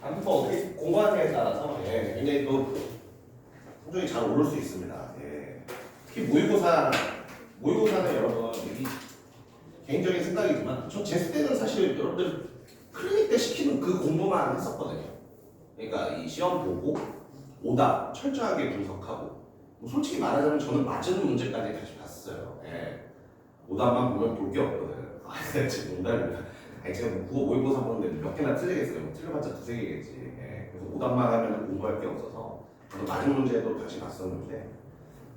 아무튼 뭐 어떻게 공부하느냐에 따라서 굉장히 또 성적이 잘 오를 수 있습니다. 특히 모의고사는 여러분 여기 개인적인 생각이지만 전 제 때는 사실 여러분들 클리닉 때 시키는 그 공부만 했었거든요. 그러니까 이 시험 보고 오답 철저하게 분석하고 뭐 솔직히 말하자면 저는 맞은 문제까지 다시 봤어요. 오답만 보면 볼 게 없거든. 진짜 농담입니다. 제가 뭐 국어 모의고사 보는데 몇 개나 틀리겠어요. 뭐 틀려봤자 두세 개겠지. 그래서 오답만 하면 공부할 게 없어서 저도 맞은 문제도 다시 봤었는데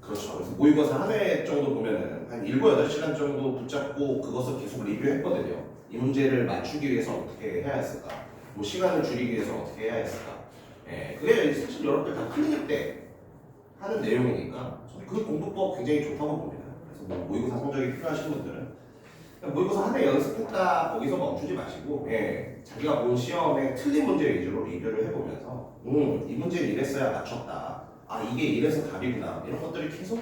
그렇죠. 그래서 모의고사 한 회 정도 보면은 한 7, 8시간 정도 붙잡고 그것을 계속 리뷰했거든요. 이 문제를 맞추기 위해서 어떻게 해야 했을까? 뭐 시간을 줄이기 위해서 어떻게 해야 했을까? 그게 사실 여러분들 다 클리닉 때 하는 내용이니까 저는 그 공부법 굉장히 좋다고 봅니다. 그래서 뭐 모의고사 성적이 필요하신 분들은 모의고사 한 해 연습했다 거기서 멈추지 마시고 자기가 본 시험에 틀린 문제 위주로 리뷰를 해보면서 이 문제는 이랬어야 맞췄다. 아 이게 이래서 답이구나. 이런 것들을 계속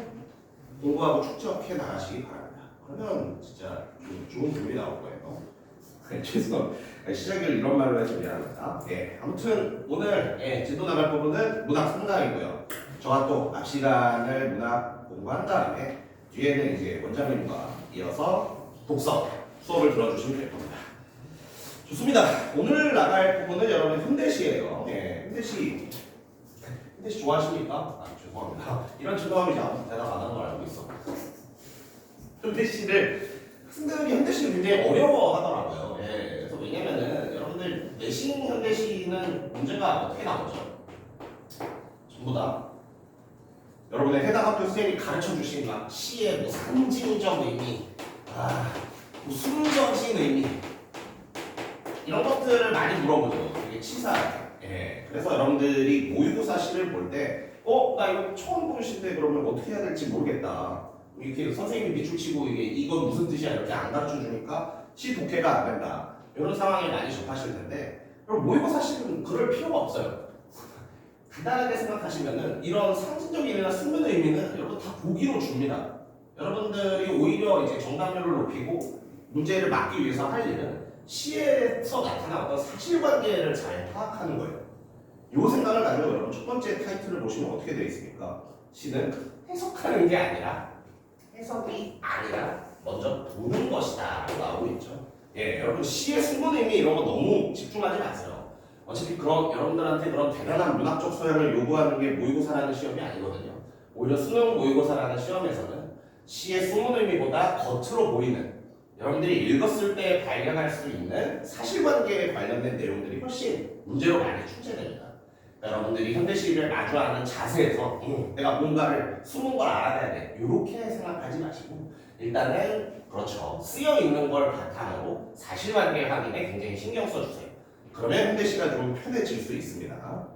공부하고 축적해 나가시기 바랍니다. 그러면 진짜 좋은 답이 나올 거예요. 죄송합니다. 시작을 이런 말로 해서 미안합니다. 아무튼 오늘 진도 나갈 부분은 문학 3강이고요. 저와 또 앞 시간을 문학 공부한 다음에 뒤에는 이제 원장님과 이어서 독서 수업을 들어주시면 될 겁니다. 좋습니다. 오늘 나갈 부분은 여러분 현대시예요. 현대시 좋아하십니까? 아 죄송합니다. 이런 죄송함이 아무튼 대답 안 하는 걸 알고 있어. 현대시를 학생들이 현대시를 굉장히 어려워하더라고요. 그래서 왜냐면은 여러분들 내신 현대시는 문제가 어떻게 나오죠? 전부 다 여러분의 해당 학교 선생님이 가르쳐 주신 막 시의 뭐 상징적 의미, 뭐 순서진 의미 이런 것들을 많이 물어보죠. 되게 치사하게. 그래서 여러분들이 모의고사 시를 볼 때, 나 이거 처음 보는 시인데 그러면 어떻게 해야 될지 모르겠다. 이렇게 선생님이 밑줄치고 이건 무슨 뜻이야 이렇게 안 가르쳐 주니까 시 독해가 안 된다. 이런 상황에 많이 접하실 텐데, 그럼 모의고사 시는 그럴 필요가 없어요. 간단하게 생각하시면은 이런 상징적 의미나 숨은 의미는 여러분 다 보기로 줍니다. 여러분들이 오히려 이제 정답률을 높이고 문제를 막기 위해서 할 일은 시에서 나타난 어떤 사실관계를 잘 파악하는 거예요. 이 생각을 가지고 여러분 첫 번째 타이틀을 보시면 어떻게 되어 있습니까? 시는 해석하는 게 아니라 해석이 아니라 먼저 보는 것이다 라고 나오고 있죠. 여러분 시의 숨은 의미 이런 거 너무 집중하지 마세요. 어차피 여러분들한테 그런 대단한 문학적 소양을 요구하는 게 모의고사라는 시험이 아니거든요. 오히려 수능 모의고사라는 시험에서는 시의 숨은 의미보다 겉으로 보이는 여러분들이 읽었을 때 발견할 수 있는 사실관계에 관련된 내용들이 훨씬 문제로 많이 출제됩니다. 그러니까 여러분들이 현대시를 마주하는 자세에서 내가 뭔가를 숨은 걸 알아내야 돼. 이렇게 생각하지 마시고 일단은 그렇죠. 쓰여 있는 걸 바탕으로 사실관계 확인에 굉장히 신경 써주세요. 그러면 현대시가 좀 편해질 수 있습니다.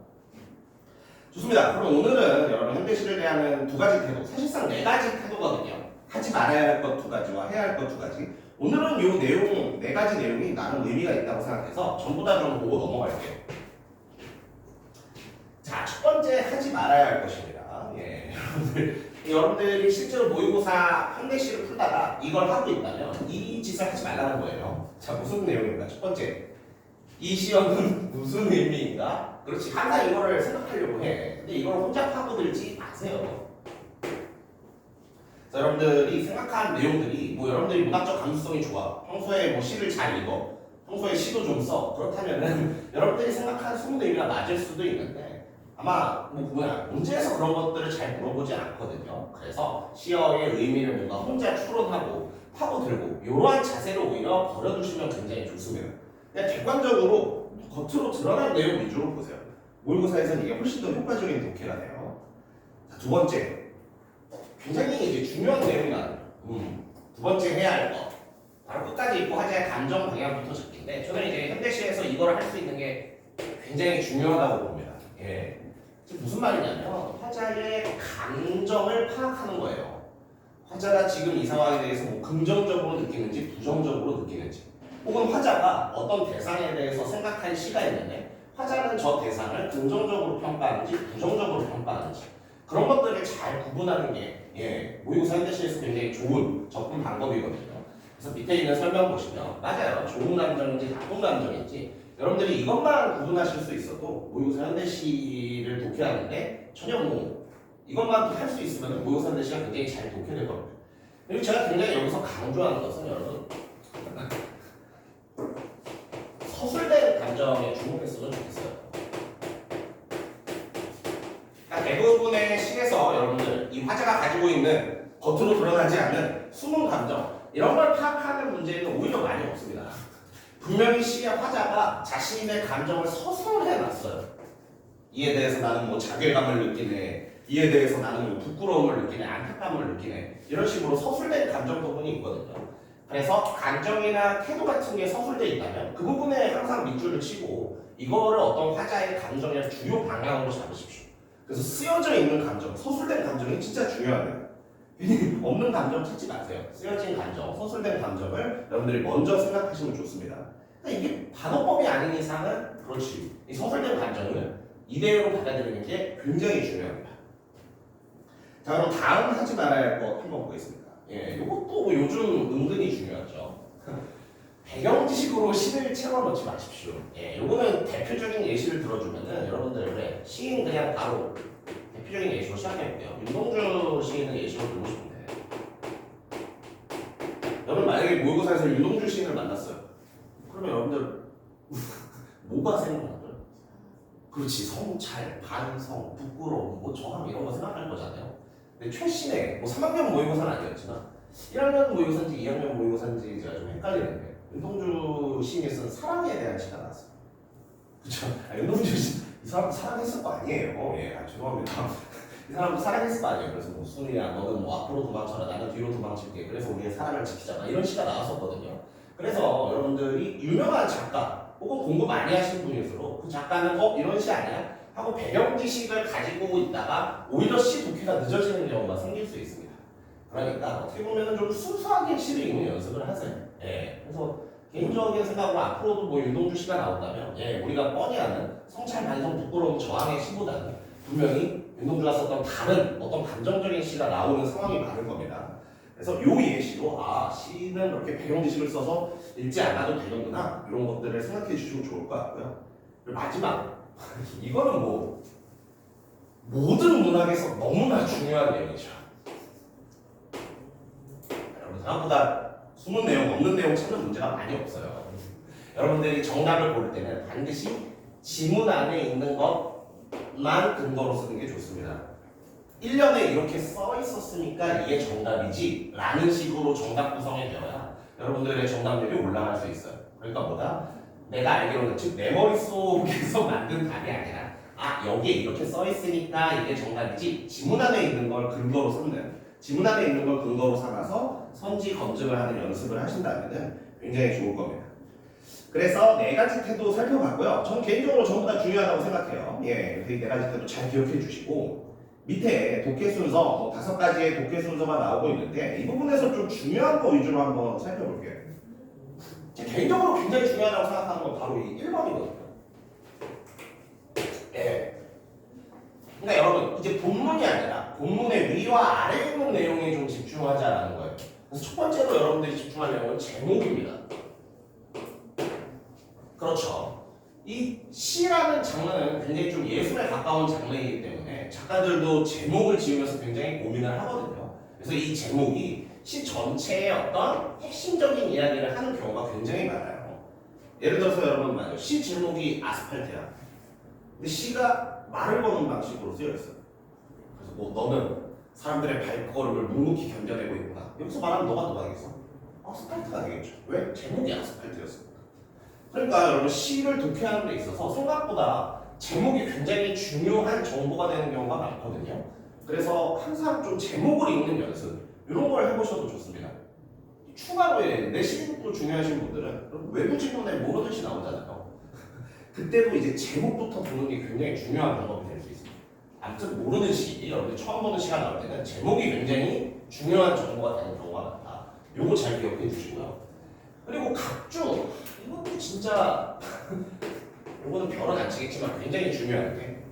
좋습니다. 그럼 오늘은 여러분 현대시를 대하는 두 가지 태도, 사실상 네 가지 태도거든요. 하지 말아야 할 것 두 가지와 해야 할 것 두 가지. 오늘은 이 내용, 네 가지 내용이 나름 의미가 있다고 생각해서 전부 다 좀 보고 넘어갈게요. 자, 첫 번째 하지 말아야 할 것입니다. 여러분들이 실제로 모의고사 현대시를 풀다가 이걸 하고 있다면 이 짓을 하지 말라는 거예요. 자, 무슨 내용인가? 첫 번째. 이 시험은 무슨 의미인가? 그렇지. 항상 이거를 생각하려고 해. 근데 이걸 혼자 파고들지 마세요. 자, 여러분들이 생각한 내용들이 여러분들이 문학적 감수성이 좋아. 평소에 뭐 시를 잘 읽어. 평소에 시도 좀 써. 그렇다면은 여러분들이 생각한 숨은 의미가 맞을 수도 있는데 아마 문제에서 그런 것들을 잘 물어보지 않거든요. 그래서 시어의 의미를 뭔가 혼자 추론하고 파고들고 이러한 자세를 오히려 버려두시면 굉장히 좋습니다. 그냥 객관적으로 겉으로 드러난 내용 위주로 보세요. 모의고사에서는 이게 훨씬 더 효과적인 독해가 돼요. 자, 두 번째. 굉장히 이제 중요한 내용이 나와요. 두 번째 해야 할 것. 바로 끝까지 읽고 화자의 감정 방향부터 잡기인데 저는 이제 현대시에서 이걸 할 수 있는 게 굉장히 중요하다고 봅니다. 지금 무슨 말이냐면 화자의 감정을 파악하는 거예요. 화자가 지금 이 상황에 대해서 뭐 긍정적으로 느끼는지 부정적으로 느끼는지 혹은 화자가 어떤 대상에 대해서 생각한 시가 있는데 화자는 저 대상을 긍정적으로 평가하는지 부정적으로 평가하는지 그런 것들을 잘 구분하는 게 모의고사 현대시에서 굉장히 좋은 접근 방법이거든요. 그래서 밑에 있는 설명 보시면 맞아요. 좋은 감정인지 나쁜 감정인지 여러분들이 이것만 구분하실 수 있어도 모의고사 현대시를 독해하는데 전혀 뭐 이것만 할 수 있으면 모의고사 현대시가 굉장히 잘 독해될 겁니다. 그리고 제가 굉장히 여기서 강조하는 것은 여러분 서술된 감정에 주목했으면 좋겠어요. 그러니까 대부분의 시에서 여러분들 이 화자가 가지고 있는 겉으로 드러나지 않는 숨은 감정 이런 걸 파악하는 문제는 오히려 많이 없습니다. 분명히 시의 화자가 자신의 감정을 서술해놨어요. 이에 대해서 나는 뭐 자괴감을 느끼네, 이에 대해서 나는 뭐 부끄러움을 느끼네, 안타까움을 느끼네 이런 식으로 서술된 감정 부분이 있거든요. 그래서 감정이나 태도 같은 게 서술되어 있다면 그 부분에 항상 밑줄을 치고 이거를 어떤 화자의 감정의 주요 방향으로 잡으십시오. 그래서 쓰여져 있는 감정, 서술된 감정이 진짜 중요합니다. 없는 감정 찾지 마세요. 쓰여진 감정, 서술된 감정을 여러분들이 먼저 생각하시면 좋습니다. 그러니까 이게 반어법이 아닌 이상은 그렇지. 이 서술된 감정을 이대로 받아들이는 게 굉장히 중요합니다. 자, 그럼 다음 하지 말아야 할 것 한번 보겠습니다. 예, 이것도 뭐 요즘 은근히 중요하죠. 배경 지식으로 시를 채워넣지 마십시오. 예, 요거는 대표적인 예시를 들어주면은 여러분들 그래 시인 그냥 바로 대표적인 예시로 시작해볼게요. 윤동주 시인을 예시로 들고 싶은데 여러분 만약에 모의고사에서 윤동주 시인을 만났어요. 그러면 여러분들 뭐가 생각나요? 그렇지, 성찰, 반성, 부끄러움, 뭐 저항 이런 거 생각할 거잖아요. 근데 최신의 뭐 3학년 모의고사는 아니었지만 1학년 모의고사인지 2학년 모의고사인지 제가 좀 헷갈리는데 윤동주 시인이 쓴 사랑에 대한 시가 나왔어요. 그렇죠? 윤동주 시 이 사람 사랑했을 거 아니에요. 예, 죄송합니다. 이 사람도 사랑했을 거 아니에요. 그래서 뭐 순이야 너는 뭐 앞으로 도망쳐라 나는 뒤로 도망칠게. 그래서 우리의 사랑을 지키자. 이런 시가 나왔었거든요. 그래서 여러분들이 유명한 작가 혹은 공부 많이 하신 분일수록 그 작가는 이런 시 아니야? 하고 배경 지식을 가지고 있다가 오히려 시 독해가 늦어지는 경우가 생길 수 있습니다. 그러니까 어떻게 보면 좀 순수하게 시를 읽는 연습을 하세요. 예, 그래서 개인적인 생각으로 앞으로도 뭐 윤동주 시가 나온다면 예, 우리가 뻔히 아는 성찰, 반성, 부끄러움, 저항의 시보다는 분명히 윤동주가 썼던 다른 어떤 감정적인 시가 나오는 상황이 많을 겁니다. 그래서 요 예시로 시는 그렇게 배경 지식을 써서 읽지 않아도 되는구나 이런 것들을 생각해 주시면 좋을 것 같고요. 그리고 마지막 이거는 뭐 모든 문학에서 너무나 중요한 내용이죠. 여러분 생각보다 숨은 내용, 없는 내용 찾는 문제가 많이 없어요. 여러분들이 정답을 고를 때는 반드시 지문 안에 있는 것만 근거로 쓰는 게 좋습니다. 1년에 이렇게 써 있었으니까 이게 정답이지 라는 식으로 정답 구성이 되어야 여러분들의 정답률이 올라갈 수 있어요. 그러니까 뭐다? 내가 알기로는 즉 내 머릿속에서 만든 답이 아니라 여기에 이렇게 써 있으니까 이게 정답이지 지문 안에 있는 걸 근거로 삼는 지문 안에 있는 걸 근거로 삼아서 선지 검증을 하는 연습을 하신다면 굉장히 좋을 겁니다. 그래서 네 가지 태도 살펴봤고요. 저는 개인적으로 전부 다 중요하다고 생각해요. 예, 그 네 가지 태도 잘 기억해 주시고 밑에 독해 순서 5가지의 독해 순서가 나오고 있는데 이 부분에서 좀 중요한 거 위주로 한번 살펴볼게요. 개인적으로 굉장히 중요하다고 생각하는 건 바로 이 1번이거든요. 예. 그러니까 여러분 이제 본문이 아니라 본문의 위와 아래에 있는 내용에 좀 집중하자라는 거예요. 그래서 첫 번째로 여러분들이 집중할 내용은 제목입니다. 그렇죠. 이 시라는 장르는 굉장히 좀 예술에 가까운 장르이기 때문에 작가들도 제목을 지으면서 굉장히 고민을 하거든요. 그래서 이 제목이 시 전체의 어떤 핵심적인 이야기를 하는 경우가 굉장히 많아요. 예를 들어서 여러분 말이죠. 시 제목이 아스팔트야. 근데 시가 말을 거는 방식으로 쓰여 있어요. 그래서 뭐 너는 사람들의 발걸음을 묵묵히 견뎌내고 있구나. 여기서 말하면 너가 누가겠어? 아스팔트가 되겠죠. 왜? 제목이 아스팔트였습니다. 그러니까 여러분 시를 독해하는 데 있어서 생각보다 제목이 굉장히 중요한 정보가 되는 경우가 많거든요. 그래서 항상 좀 제목을 읽는 연습 이런 걸 해보셔도 좋습니다. 추가로 내 시도 중요하신 분들은 외부 질문에 모르는 시 나오잖아요. 그때도 이제 제목부터 보는 게 굉장히 중요한 방법이 될 수 있습니다. 아무튼 모르는 시, 여러분들 처음 보는 시가 나올 때는 제목이 굉장히 중요한 정보가 되는 경우가 많다. 요거 잘 기억해 주시고요. 그리고 각주, 이것도 진짜 요거는 별은 안 치겠지만 굉장히 중요한 게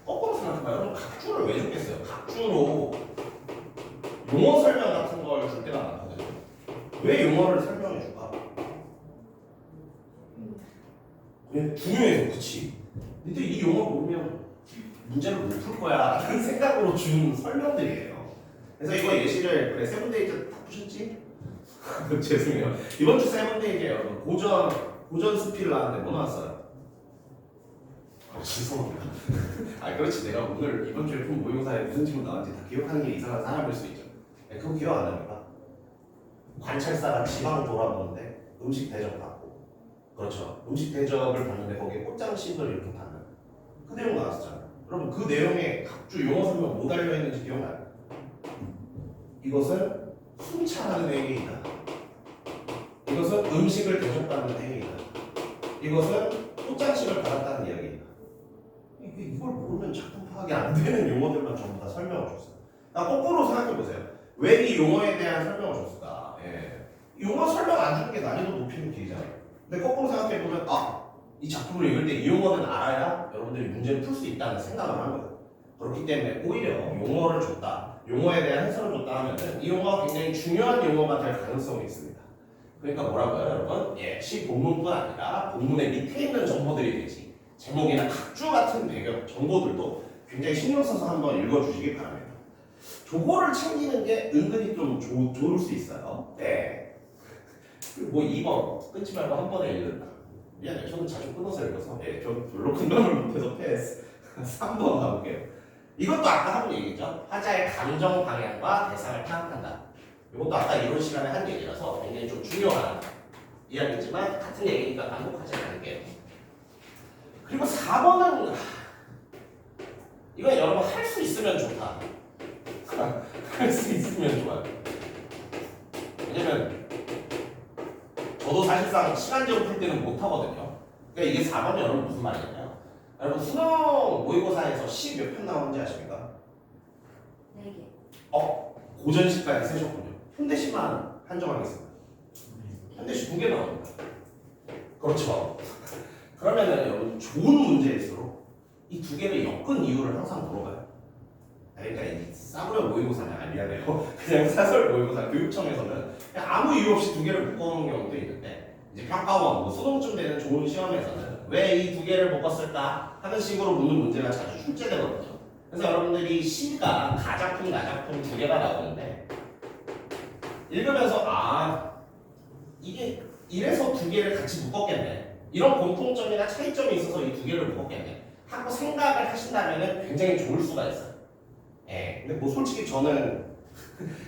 거꾸로 생각해봐요. 여러분 각주를 왜 줬겠어요? 각주로 용어 설명 같은 걸 줄 때가 많거든요. 왜 용어를 설명해 줄까? 중요해서 그치. 근데 이 용어 모르면 문제를 못 풀 거야 라는 생각으로 준 설명들이에요. 그래서 이거 예시를 그래 세븐데이즈 다 푸셨지? 죄송해요. 이번 주 세븐데이즈예요. 고전 스피를 나왔는데 뭐 나왔어요? 죄송합니다. 그렇지. 내가 오늘 이번 주에 푼 모의고사에 무슨 질문 나왔는지 다 기억하는 게 이상한 사람일 수 있죠. 그거 기억 안 합니까? 관찰사가 지방 돌아보는데 음식 대접 받고, 그렇죠. 음식 대접을 받는데 거기에 꽃장식을 이렇게 받는 그 내용 나왔었잖아요. 여러분 그 내용에 각주 용어 설명 뭐 달려 있는지 기억나요? 이것은 순찰하는 행위이다. 이것은 음식을 대접받는 행위이다. 이것은 꽃장식을 받았다는 이야기이다. 이걸 모르면 작품 파악이 안 되는 용어들만 전부 다 설명을 줬어요. 거꾸로 생각해 보세요. 왜 이 용어에 대한 설명을 줬을까? 용어 설명 안 주는 게 난이도 높이는 길이잖아요. 근데 거꾸로 생각해 보면 이 작품을 읽을 때 이 용어는 알아야 여러분들이 문제를 풀 수 있다는 생각을 한 거예요. 그렇기 때문에 오히려 용어를 줬다, 용어에 대한 해설을 줬다 하면은 이 용어가 굉장히 중요한 용어가 될 가능성이 있습니다. 그러니까 뭐라고요, 여러분? 시 본문뿐 아니라 본문의 밑에 있는 정보들이 되지. 제목이나 각주 같은 배경 정보들도 굉장히 신경 써서 한번 읽어주시기 바랍니다. 저거를 챙기는 게 은근히 좀 좋을 수 있어요. 그리고 2번 끊지 말고 한 번에 읽는다. 미안해요. 저는 자주 끊어서 읽어서 저 별로 공감을 못해서 패스. 3번 가볼게요. 이것도 아까 한 얘기죠. 하자의 감정 방향과 대상을 파악한다. 이것도 아까 이런 시간에 한 얘기라서 굉장히 좀 중요한 이야기지만 같은 얘기니까 반복하지 않을게요. 그리고 4번은 이건 여러분 할 수 있으면 좋다. 할 수 있으면 좋아요. 왜냐면 저도 사실상 시간제로 풀 때는 못 하거든요. 그러니까 이게 4번이 여러분 무슨 말이냐면 여러분 수능 모의고사에서 시 몇 편 나오는지 아십니까? 4개. 고전시까지 세셨군요. 현대시만 한정하겠습니다. 현대시 2개 나옵니다. 그렇죠. 그러면은 여러분 좋은 문제일수록 이 2개를 엮은 이유를 항상 물어봐요. 그러니까 이 싸구려 모의고사냐, 미안해요. 그냥 사설 모의고사 교육청에서는 그냥 아무 이유 없이 2개를 묶어놓은 경우도 있는데 이제 평가원, 수능쯤 되는 좋은 시험에서는 왜 이 2개를 묶었을까 하는 식으로 묻는 문제가 자주 출제되거든요. 그래서 여러분들이 시가 가작품, 나작품 2개가 나오는데 읽으면서 이게 이래서 2개를 같이 묶었겠네. 이런 공통점이나 차이점이 있어서 이 2개를 묶었겠네 하고 생각을 하신다면 굉장히 좋을 수가 있어요. 근데 뭐 솔직히 저는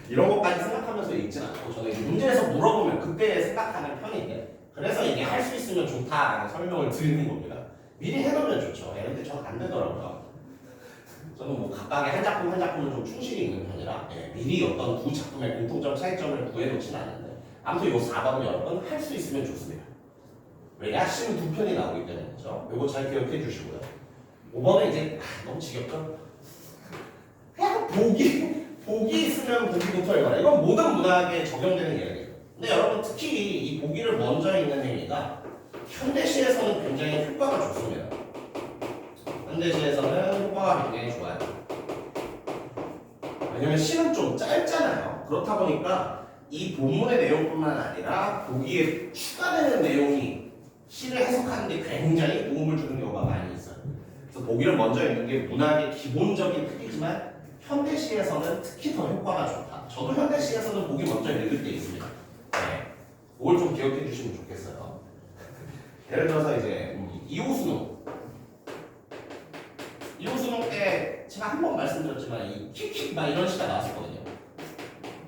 이런 것까지 생각하면서 읽진 않고 저는 문제에서 물어보면 그때 생각하는 편인데 그래서 이게 할 수 있으면 좋다라는 설명을 드리는 겁니다. 미리 해놓으면 좋죠. 근데 저는 안 되더라고요. 저는 뭐 각각의 한 작품 한 작품을 좀 충실히 읽는 편이라 미리 어떤 두 작품의 공통점 차이점을 구해놓지는 않는데 아무튼 이 4번은 여러분 할 수 있으면 좋습니다. 왜냐? 시는 2편이 나오기 때문이죠. 이거 잘 기억해 주시고요. 5번은 이제 너무 지겹죠? 그냥 보기 있으면 보기부터 읽어라. 이건 모든 문학에 적용되는 이야기예요. 근데 여러분 특히 이 보기를 먼저 읽는 행위가 현대시에서는 굉장히 효과가 좋습니다. 현대시에서는 효과가 굉장히 좋아요. 왜냐면 시는 좀 짧잖아요. 그렇다 보니까 이 본문의 내용뿐만 아니라 보기에 추가되는 내용이 시를 해석하는 데 굉장히 도움을 주는 경우가 많이 있어요. 그래서 보기를 먼저 읽는 게 문학의 기본적인 특이지만 현대시에서는 특히 더 효과가 좋다. 저도 현대시에서는 보기 먼저 읽을 때 있습니다. 그걸 좀 기억해 주시면 좋겠어요. 예를 들어서 이제 이호수능 때 제가 한 번 말씀드렸지만 이 킥킥 막 이런 시가 나왔었거든요.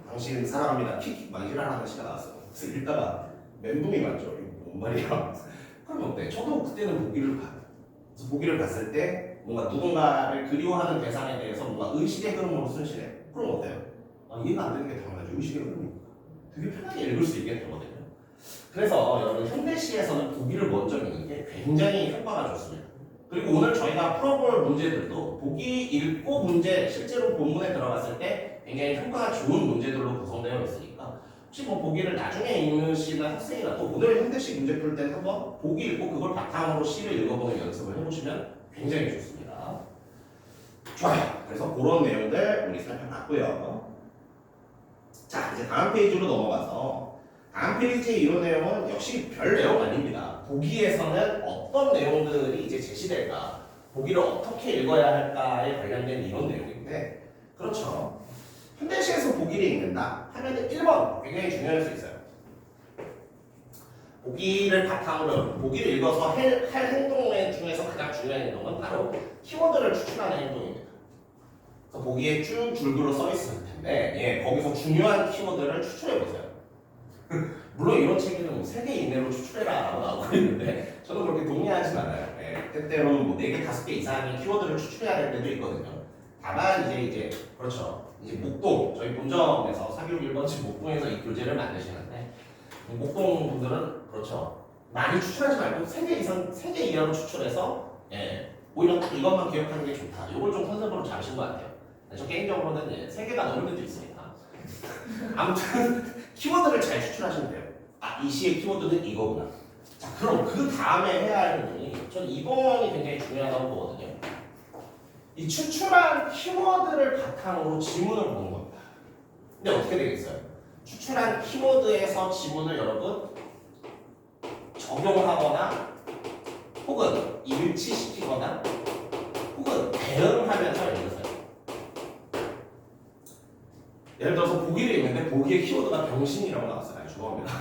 당신 사랑합니다 킥킥 막 이라는 시가 나왔어요. 그래서 읽다가 멘붕이 맞죠. 이거 뭔 말이야. 그럼 어때? 저도 그때는 보기를 봐요. 그래서 보기를 봤을 때 뭔가 누군가를 그리워하는 대상에 대해서 뭔가 의식의 흐름으로 순실해. 그럼 어때요? 이해가 안 되는 게 당연하죠. 의식의 흐름이니까. 되게 편하게 읽을 수 있게 되거든요. 그래서 여러분 현대시에서는 보기를 먼저 읽는 게 굉장히 효과가 좋습니다. 그리고 오늘 저희가 풀어볼 문제들도 보기 읽고 문제 실제로 본문에 들어갔을 때 굉장히 효과가 좋은 문제들로 구성되어 있으니까 혹시 뭐 보기를 나중에 읽으시는 학생이라도 오늘 현대시 문제 풀 때는 한번 보기 읽고 그걸 바탕으로 시를 읽어보는 연습을 해보시면 굉장히 좋습니다. 좋아요. 그래서 그런 내용들 우리 살펴봤고요. 자, 이제 다음 페이지로 넘어가서 다음 페이지의 이론 내용은 역시 별 내용 아닙니다. 보기에서는 어떤 내용들이 이제 제시될까, 보기를 어떻게 읽어야 할까에 관련된 이론 내용인데, 그렇죠. 현대시에서 보기를 읽는다 하면은 1번 굉장히 중요할 수 있어요. 보기를 바탕으로 보기를 읽어서 할 행동 중에서 가장 중요한 행동은 바로 키워드를 추출하는 행동입니다. 그래서 보기에 쭉 줄글로 써 있을 텐데, 예, 거기서 중요한 키워드를 추출해 보세요. 물론 이런 책에는 뭐 3개 이내로 추출해라라고 나오고 있는데 저는 그렇게 동의하진 않아요. 예, 때때로는 뭐 4개, 5개 이상의 키워드를 추출해야 될 때도 있거든요. 다만 이제 그렇죠. 이제 목동 저희 본점에서 사교육 1번지 목동에서 이 교재를 만드시는데 목동 분들은 그렇죠. 많이 추출하지 말고 3개 이상, 3개 이하로 추출해서 예, 오히려 이것만 기억하는 게 좋다. 이걸 좀 컨셉으로 잡으신 것 같아요. 저 개인적으로는 예, 3개가 넘을 때도 있으니까. 아무튼 키워드를 잘 추출하시면 돼요. 아, 이 시의 키워드는 이거구나. 자, 그럼 그 다음에 해야 할 행동이 전 2번이 굉장히 중요하다고 보거든요. 이 추출한 키워드를 바탕으로 지문을 보는 겁니다. 근데 어떻게 되겠어요? 추출한 키워드에서 지문을 여러분 적용하거나 혹은 일치시키거나 혹은 대응하면서 읽으세요. 예를 들어서 보기를 읽는데 보기의 키워드가 병신이라고 나왔어요. 아주 죄송합니다.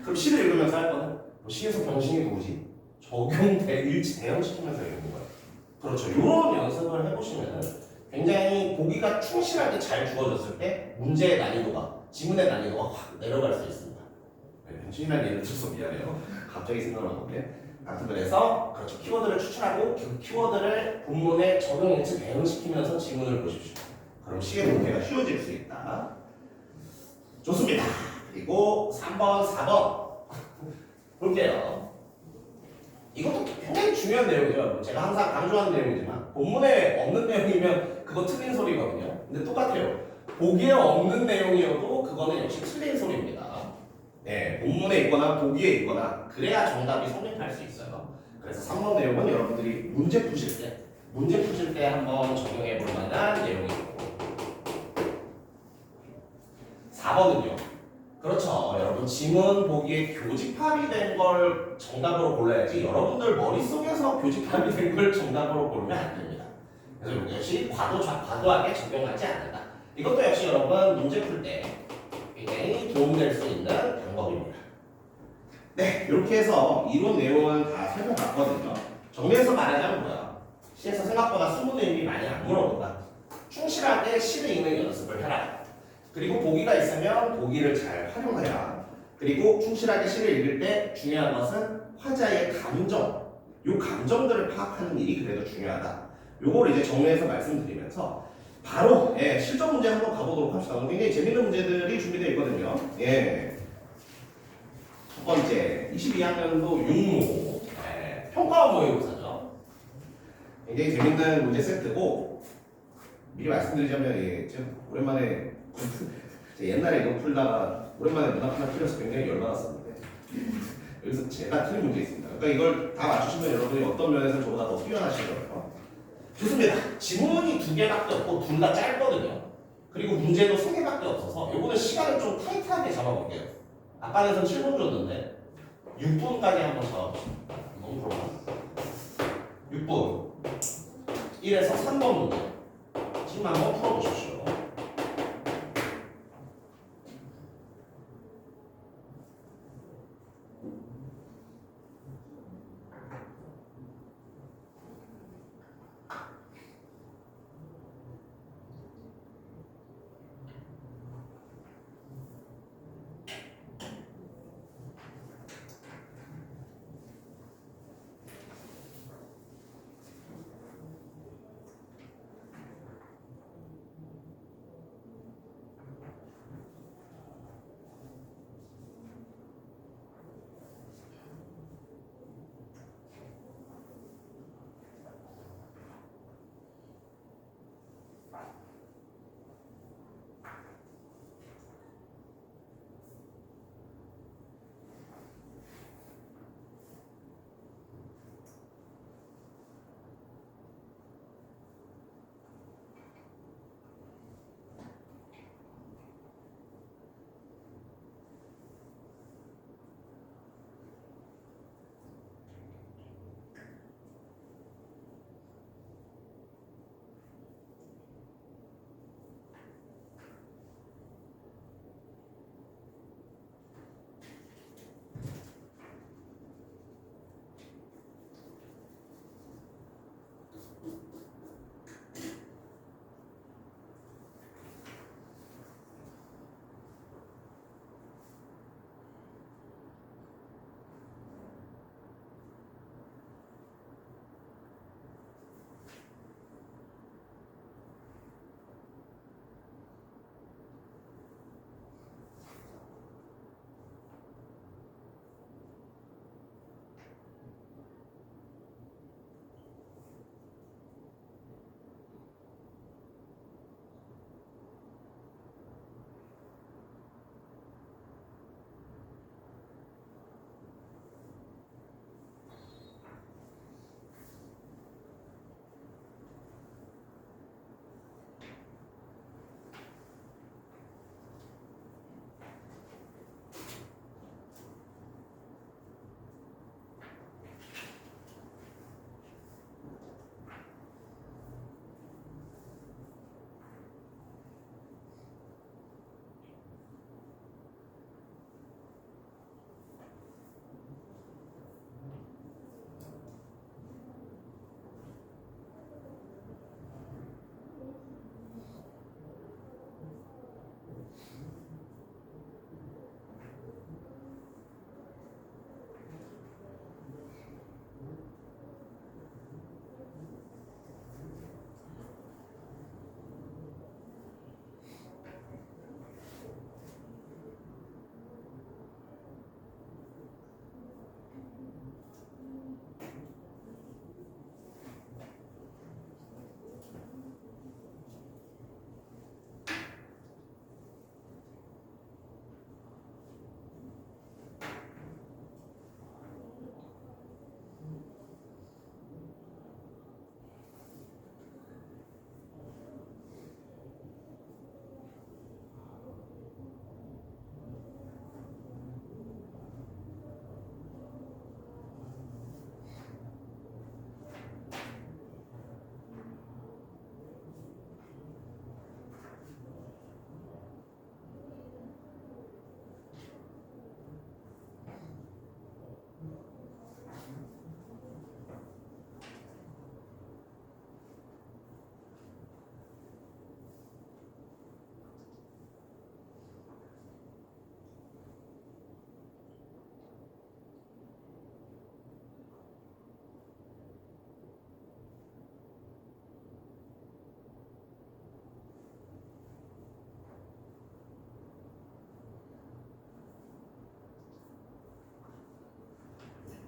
그럼 시를 읽으면서 할 거는 시에서 병신이 누구지? 일치 대응시키면서 읽는 거예요. 그렇죠. 이런 연습을 해보시면 굉장히 보기가 충실하게 잘 주어졌을 때 문제의 난이도가, 지문의 난이도가 확 내려갈 수 있습니다. 네, 병신이라는 예를 들어서 미안해요. 갑자기 생각난 건데. 아무튼 그래서 그렇죠. 키워드를 추출하고 그 키워드를 본문에 적용일치 대응시키면서 지문을 보십시오. 그럼 시의 문제가 쉬워질 수 있다. 좋습니다. 그리고 3번, 4번 볼게요. 이것도 굉장히 중요한 내용이죠. 제가 항상 강조하는 내용이지만 본문에 없는 내용이면 그거 틀린 소리거든요. 근데 똑같아요. 보기에 없는 내용이어도 그거는 역시 틀린 소리입니다. 네, 본문에 있거나 보기에 있거나 그래야 정답이 성립할 수 있어요. 그래서 3번 내용은 여러분들이 문제 푸실 때 한번 적용해 볼 만한 내용이고 4번은요. 그렇죠. 여러분 지문 보기에 교집합이 된 걸 정답으로 골라야지 여러분들 머릿속에서 교집합이 된 걸 정답으로 고르면 안 됩니다. 그래서 이것이 과도하게 적용하지 않는다. 이것도 역시 여러분 문제 풀 때 굉장히 도움될 수 있는 방법입니다. 네, 이렇게 해서 이론 내용은 다 살펴봤거든요. 정리해서 말하자면 뭐야? 시에서 생각보다 수문의 의미 많이 안 물어본다. 충실하게 시를 읽는 연습을 해라. 그리고 보기가 있으면 보기를 잘 활용해라. 그리고 충실하게 시를 읽을 때 중요한 것은 화자의 감정, 요 감정들을 파악하는 일이 그래도 중요하다. 요걸 이제 정리해서 말씀드리면서 바로 실전 문제 한번 가보도록 합시다. 굉장히 재밌는 문제들이 준비되어 있거든요. 첫 번째 22학년도 육모 평가원 모의고사죠. 굉장히 재밌는 문제 세트고 미리 말씀드리자면 지금 오랜만에 옛날에 이거 풀다가 오랜만에 문학 하나 풀려서 굉장히 열받았었는데 여기서 제가 틀린 문제 있습니다. 그러니까 이걸 다 맞추시면 여러분이 어떤 면에서 저보다 더 뛰어나실 거예요. 좋습니다. 지문이 2개밖에 없고 둘 다 짧거든요. 그리고 문제도 3개밖에 없어서 이거는 시간을 좀 타이트하게 잡아볼게요. 아까는 7분 줬는데 6분까지 한번 잡아보십니다. 너무 그런가? 6분 1에서 3번 문제 지금 한번 풀어보십시오.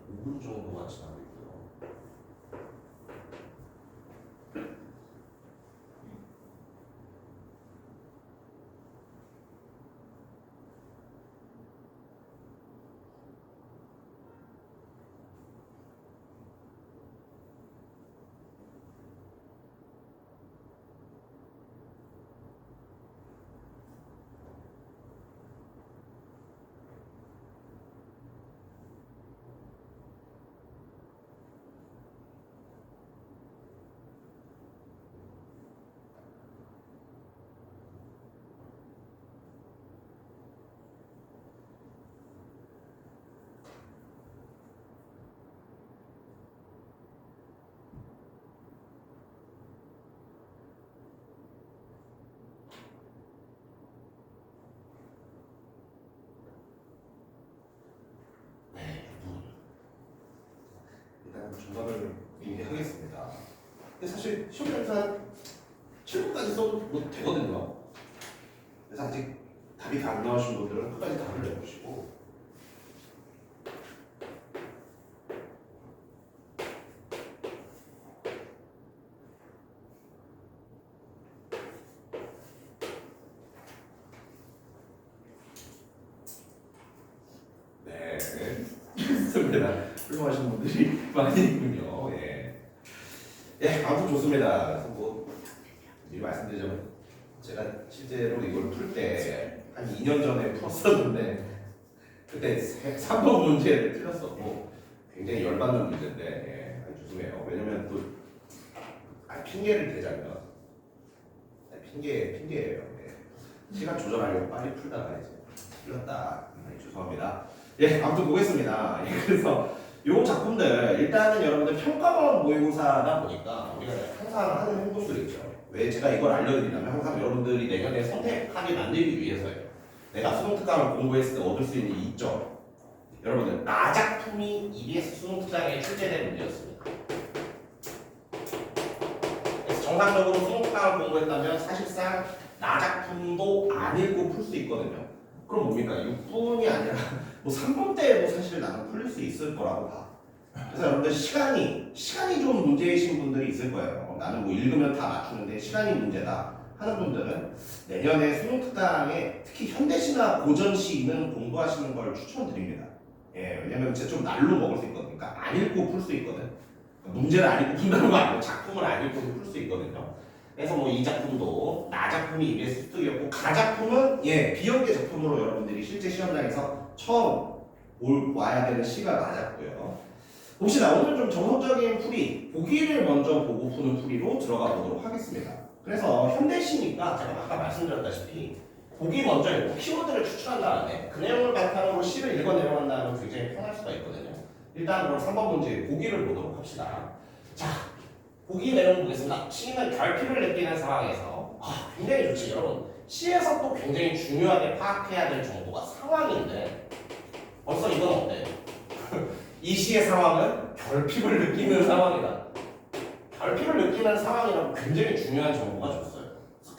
5분 정도만 지나고 있고요. 중간을 미리 하겠습니다. 근데 사실 시험 점수한 7분까지 써도 뭐 되거든요. 그래서 아직 답이 다 안 나오신 분들은 끝까지 답을 내보시고 네, 좋습니다. 훌륭하신 분들이 많이 있군요. 예. 예, 아무튼 좋습니다. 그래서 뭐 미리 말씀드리자면 제가 실제로 이걸 풀 때 한 2년 전에 풀었었는데 그때 3번 문제를 틀렸었고 굉장히 열받는 문제인데 예, 아주 죄송해요. 왜냐면 또 핑계를 대자면 핑계예요. 예. 시간 조절하려고 빨리 풀다가 이제 틀렸다. 죄송합니다. 예, 아무튼 보겠습니다. 예, 그래서 요 작품들 일단은 여러분들 평가원 모의고사다 보니까 우리가 항상 하는 행동들이 있죠. 왜 제가 이걸 알려드리냐면 항상 여러분들이 내년에 선택하게 만들기 위해서예요. 내가 수능특강을 공부했을 때 얻을 수 있는 이점. 여러분들 나 작품이 EBS 수능특강에 출제된 문제였습니다. 그래서 정상적으로 수능특강을 공부했다면 사실상 나 작품도 안 읽고 풀 수 있거든요. 그럼 뭡니까? 6분이 아니라 뭐 3분 때에도 사실 나는 풀릴 수 있을 거라고 봐. 그래서 여러분들 시간이 좀 문제이신 분들이 있을 거예요. 나는 뭐 읽으면 다 맞추는데 시간이 문제다 하는 분들은 내년에 수능특강에 특히 현대시나 고전시는 공부하시는 걸 추천드립니다. 예, 왜냐면 진짜 좀 날로 먹을 수 있거든. 그러니까 안 읽고 풀 수 있거든. 문제를 안 읽고 푼다는 거 아니고 작품을 안 읽고 풀 수 있거든요. 그래서 뭐 이 작품도 나 작품이 EBS 습득이었고 가 작품은 예 비연계 작품으로 여러분들이 실제 시험장에서 처음 와야 되는 시가 맞았고요. 혹시나 오늘 좀 정석적인 풀이 보기를 먼저 보고 푸는 풀이로 들어가 보도록 하겠습니다. 그래서 현대시니까 제가 아까 말씀드렸다시피 보기 먼저 읽고 키워드를 추출한 다음에 그 내용을 바탕으로 시를 읽어 내려간다면 굉장히 편할 수가 있거든요. 일단 그럼 3번 문제 보기를 보도록 합시다. 자, 보기 내용 보겠습니다. 시는 결핍을 느끼는 상황에서 굉장히 좋지 여러분. 시에서 또 굉장히 중요하게 파악해야 될 정보가 상황인데 벌써 이건 어때요? 이 시의 상황은 결핍을 느끼는 상황이다. 결핍을 느끼는 상황이라고 굉장히 중요한 정보가 줬어요.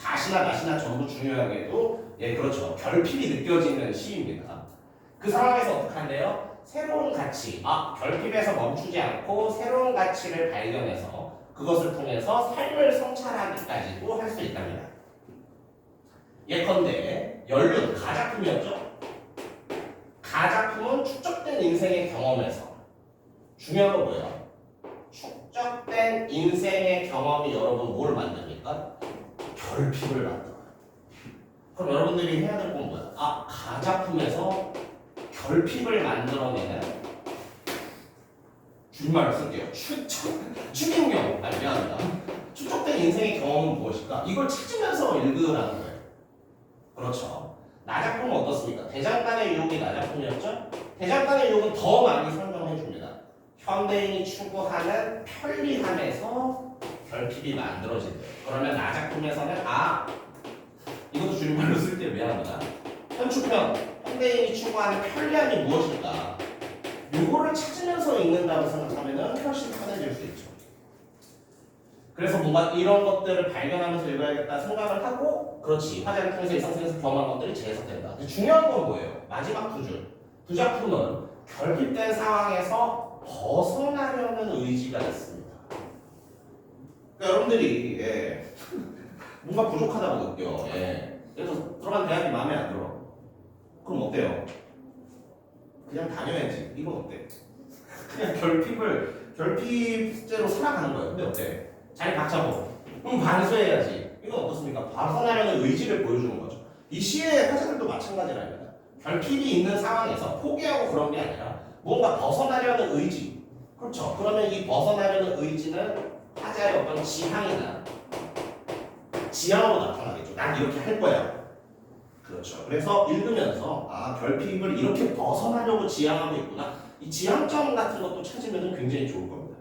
다시나 다시나 전부 중요하게도 예 그렇죠. 결핍이 느껴지는 시입니다. 그 상황에서 어떻게 한대요? 새로운 가치, 결핍에서 멈추지 않고 새로운 가치를 발견해서 그것을 통해서 삶을 성찰하기까지도 할 수 있답니다. 예컨대 연륜, 가작품이었죠? 가작품은 축적된 인생의 경험에서 중요한 건 뭐예요? 축적된 인생의 경험이 여러분 뭘 만듭니까? 결핍을 만들어요. 그럼 여러분들이 해야 될 건 뭐야? 가작품에서 결핍을 만들어내는 줄말을 쓸게요. 추진경 미안합니다. 축적된 인생의 경험은 무엇일까? 이걸 찾으면서 읽으라는 거예요. 그렇죠. 나 작품은 어떻습니까? 대장간의 유혹이 나 작품이었죠? 대장간의 유혹은 더 많이 설명해 줍니다. 현대인이 추구하는 편리함에서 결핍이 만들어진대요. 그러면 나 작품에서는 이것도 줄말로 쓸 때 미안합니다. 현추편, 현대인이 추구하는 편리함이 무엇일까? 요거를 찾으면서 읽는다고 생각하면 훨씬 편해질 수 있죠. 그래서 뭔가 이런 것들을 발견하면서 읽어야겠다 생각을 하고 그렇지. 화자를 통해서 일상생활에서 경험한 것들이 재해석된다. 근데 중요한 건 뭐예요? 마지막 두 줄. 두 작품은 결핍된 상황에서 벗어나려는 의지가 있습니다. 그러니까 여러분들이 뭔가 부족하다고 느껴. 그래서 들어간 대학이 마음에 안 들어. 그럼 어때요? 그냥 다녀야지. 이건 어때? 그냥 결핍제로 살아가는 거예요. 근데 어때? 자리 박차고. 그럼 반수해야지. 이건 어떻습니까? 벗어나려는 의지를 보여주는 거죠. 이 시의 화제들도 마찬가지랍니다. 결핍이 있는 상황에서 포기하고 그런 게 아니라 뭔가 벗어나려는 의지. 그렇죠. 그러면 이 벗어나려는 의지는 화자의 어떤 지향이나 지향으로 나타나겠죠. 난 이렇게 할 거야. 그렇죠. 그래서 읽으면서 결핍을 이렇게 벗어나려고 지향하고 있구나. 이 지향점 같은 것도 찾으면 굉장히 좋을 겁니다.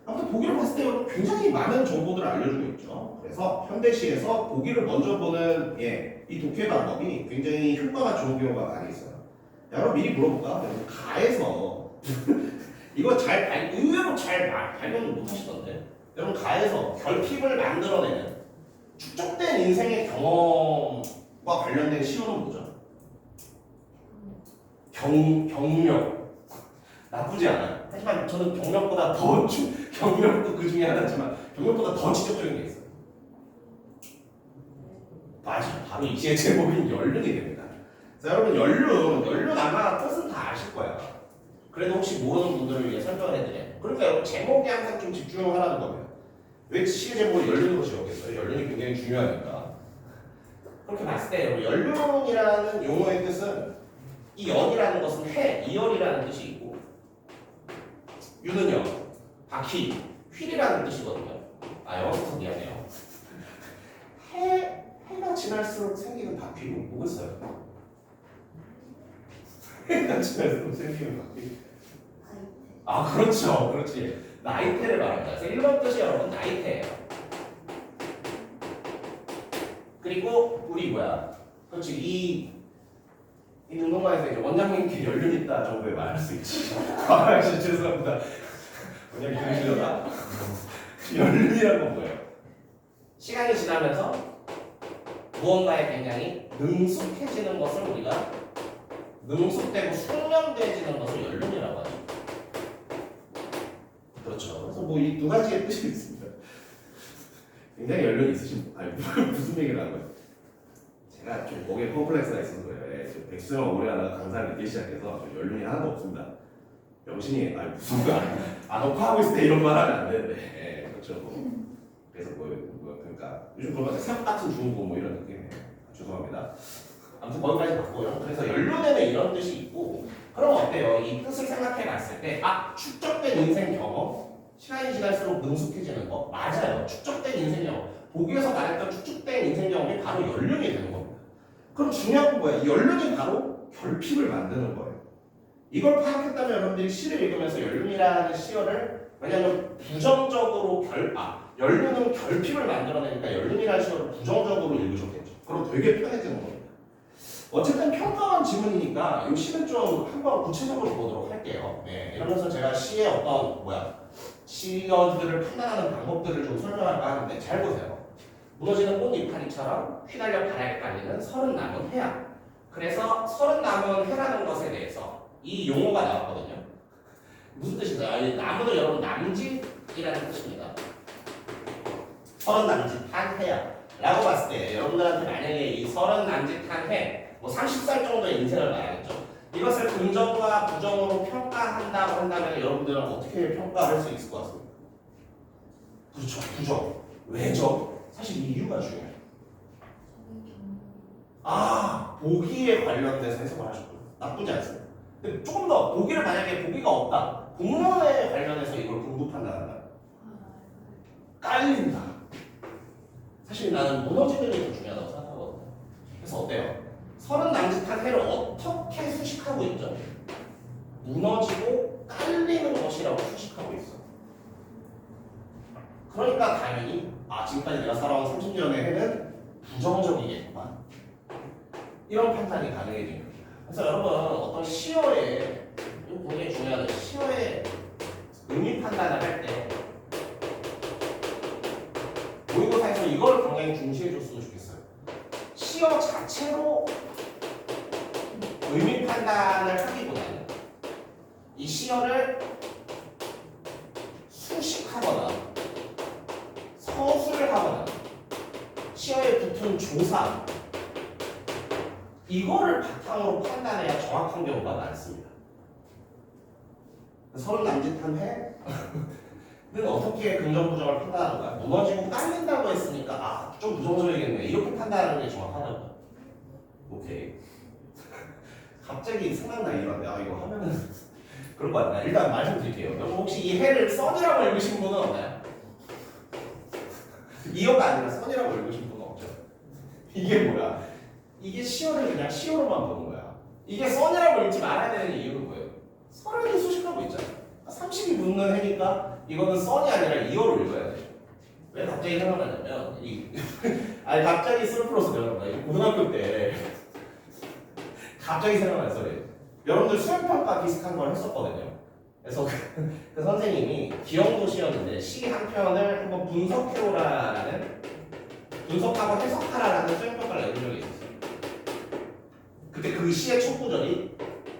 아무튼 보기를 봤을 때 여러분 굉장히 많은 정보들을 알려주고 있죠. 그래서 현대시에서 보기를 먼저 보는 이 독해 방법이 굉장히 효과가 좋은 경우가 많이 있어요. 여러분 미리 물어볼까? 가에서 이거 의외로 잘 발견을 못 하시던데. 여러분 가에서 결핍을 만들어내는 축적된 인생의 경험과 관련된 시호는 뭐죠? 경력. 나쁘지 않아요. 하지만 저는 경력보다 경력도 그 중에 하나지만 경력보다 더 지적적인 게 있어요. 맞아. 바로 이 시의 제목인 연륜이 됩니다. 그래서 여러분 연륜 아마 뜻은 다 아실 거야. 그래도 혹시 모르는 분들을 위해 설명을 해드려요. 그러니까 여러분 제목에 항상 좀 집중을 하라는 겁니다. 왜 시의 제목을 연륜으로 지었겠어요? 연륜이 굉장히 중요하니까. 그렇게 봤을 때 연륜이라는 용어의 뜻은 이 연이라는 것은 해, 이열이라는 뜻이 있고 유는요, 바퀴, 휠이라는 뜻이거든요. 영어부터 미안해요. 해가 지날수록 생기는 바퀴로 뭐겠어요? 해가 지날수록 생기는 바퀴. 그렇죠. 그렇지. 나이테를 말합니다. 그래서 1번 뜻이 여러분 나이테예요. 그리고 우리 그렇지. 이 운동관에서 이제 원장님께 연륜 있다 정도의 말할 수 있지. 죄송합니다. 원장님 들으시려나? 연륜이란 건 뭐예요? 시간이 지나면서 무언가에 굉장히 능숙해지는 것을 우리가 능숙되고 숙련돼지는 것을 연륜이라고 하죠. 그렇죠. 그래서 이 두 가지의 뜻이 있습니다. 굉장히 연륜이 있으신 무슨 얘기를 하는 거예요? 제가 좀 목에 컴플렉스가 있어서 그래요. 백수영 오래 하다가 강사를 늦게 시작해서 연륜이 하나도 없습니다. 영신이 무슨 녹화하고 있을 때 이런 말 하면 안 되는데. 그렇죠. 그래서 그러니까 요즘 그런 거 새벽 같은 중고 이런 느낌. 죄송합니다. 아무튼 거기까지 봤고요. 그래서 연륜에는 이런 뜻이 있고 그럼 어때요? 이 뜻을 생각해 봤을 때 축적된 인생 경험 시간이 지날수록 능숙해지는 거 맞아요. 축적된 인생 경험 보기에서 말했던 축적된 인생 경험이 바로 연륜이 되는 겁니다. 그럼 중요한 건 뭐예요? 이 연륜이 바로 결핍을 만드는 거예요. 이걸 파악했다면 여러분들이 시를 읽으면서 연륜이라는 시어를 왜냐하면 부정적으로 연륜은 결핍을 만들어내니까 연륜이라는 시어를 부정적으로 읽으셨겠죠. 그럼 되게 편해지는 겁니다. 어쨌든 평가원 지문이니까 이 시는 좀 한번 구체적으로 보도록 할게요. 이러면서 제가 시의 어떤 시어들을 판단하는 방법들을 좀 설명할까 하는데 잘 보세요. 무너지는 꽃 이파리처럼 휘날려 바람에 깔리는 서른 남은 해야. 그래서 서른 남은 해라는 것에 대해서 이 용어가 나왔거든요. 무슨 뜻인가요? 나무는 여러분 남짓이라는 뜻입니다. 서른 남짓한 해야 라고 봤을 때 여러분들한테 만약에 이 서른 남짓한 해 30살 정도의 인생을 말하겠죠. 이것을 긍정과 부정으로 평가한다고 한다면 여러분들은 어떻게 평가할 수 있을 것 같습니까? 그렇죠. 부정. 왜죠? 사실 이 이유가 중요해요. 보기에 관련돼서 해석을 하셨군요. 나쁘지 않습니다. 근데 조금 더 보기를 만약에 보기가 없다. 공문에 관련해서 이걸 공부 판단한다. 깔린다. 사실 나는 무너지는 게 더 중요하다고 생각하거든요. 그래서 어때요? 서른 남짓한 해를 어떻게 수식하고 있죠? 무너지고 깔리는 것이라고 수식하고 있어. 그러니까 당연히 지금까지 내가 살아온 30년의 해는 부정적이겠구만. 이런 판단이 가능해진 겁니다. 그래서 여러분 어떤 시어의 이거 굉장히 중요한 시어의 의미 판단을 할 때 모의고사에서 이걸 굉장히 중시해줬으면 좋겠어요. 시어 자체로 의미 판단을 하기보다는 시열을 수식하거나 서술을 하거나 시열에 붙은 조사 이거를 바탕으로 판단해야 정확한 경우가 많습니다. 서른 남짓한 해는 어떻게 긍정 부정을 판단하는가? 무너지고 깔린다고 했으니까 좀 부정적이겠네 이렇게 판단하는 게 정확하다고. 오케이. 갑자기 생각나 이런데 이거 하면은 그럴 것 같나? 일단 말씀드릴게요. 여러분 혹시 이 해를 써니라고 읽으신 분은 없나요? 이어가 아니라 써니라고 읽으신 분은 없죠? 이게 뭐야? 이게 시어를 그냥 시어로만 보는 거야. 이게 써니라고 읽지 말아야 되는 이유는 뭐예요? 서른이 수식하고 있잖아. 30이 붙는 해니까 이거는 써니 아니라 이어로 읽어야 돼. 왜 갑자기 생각나냐면 아니 갑자기 슬프러서 내가 고등학교 때 갑자기 생각났어요. 여러분들 수행평가 비슷한 걸 했었거든요. 그래서 그 선생님이 기영도시였는데 시 한 편을 한번 분석해오라라는 분석하고 해석하라라는 수행평가를 내준 적이 있었어요. 그때 그 시의 첫 구절이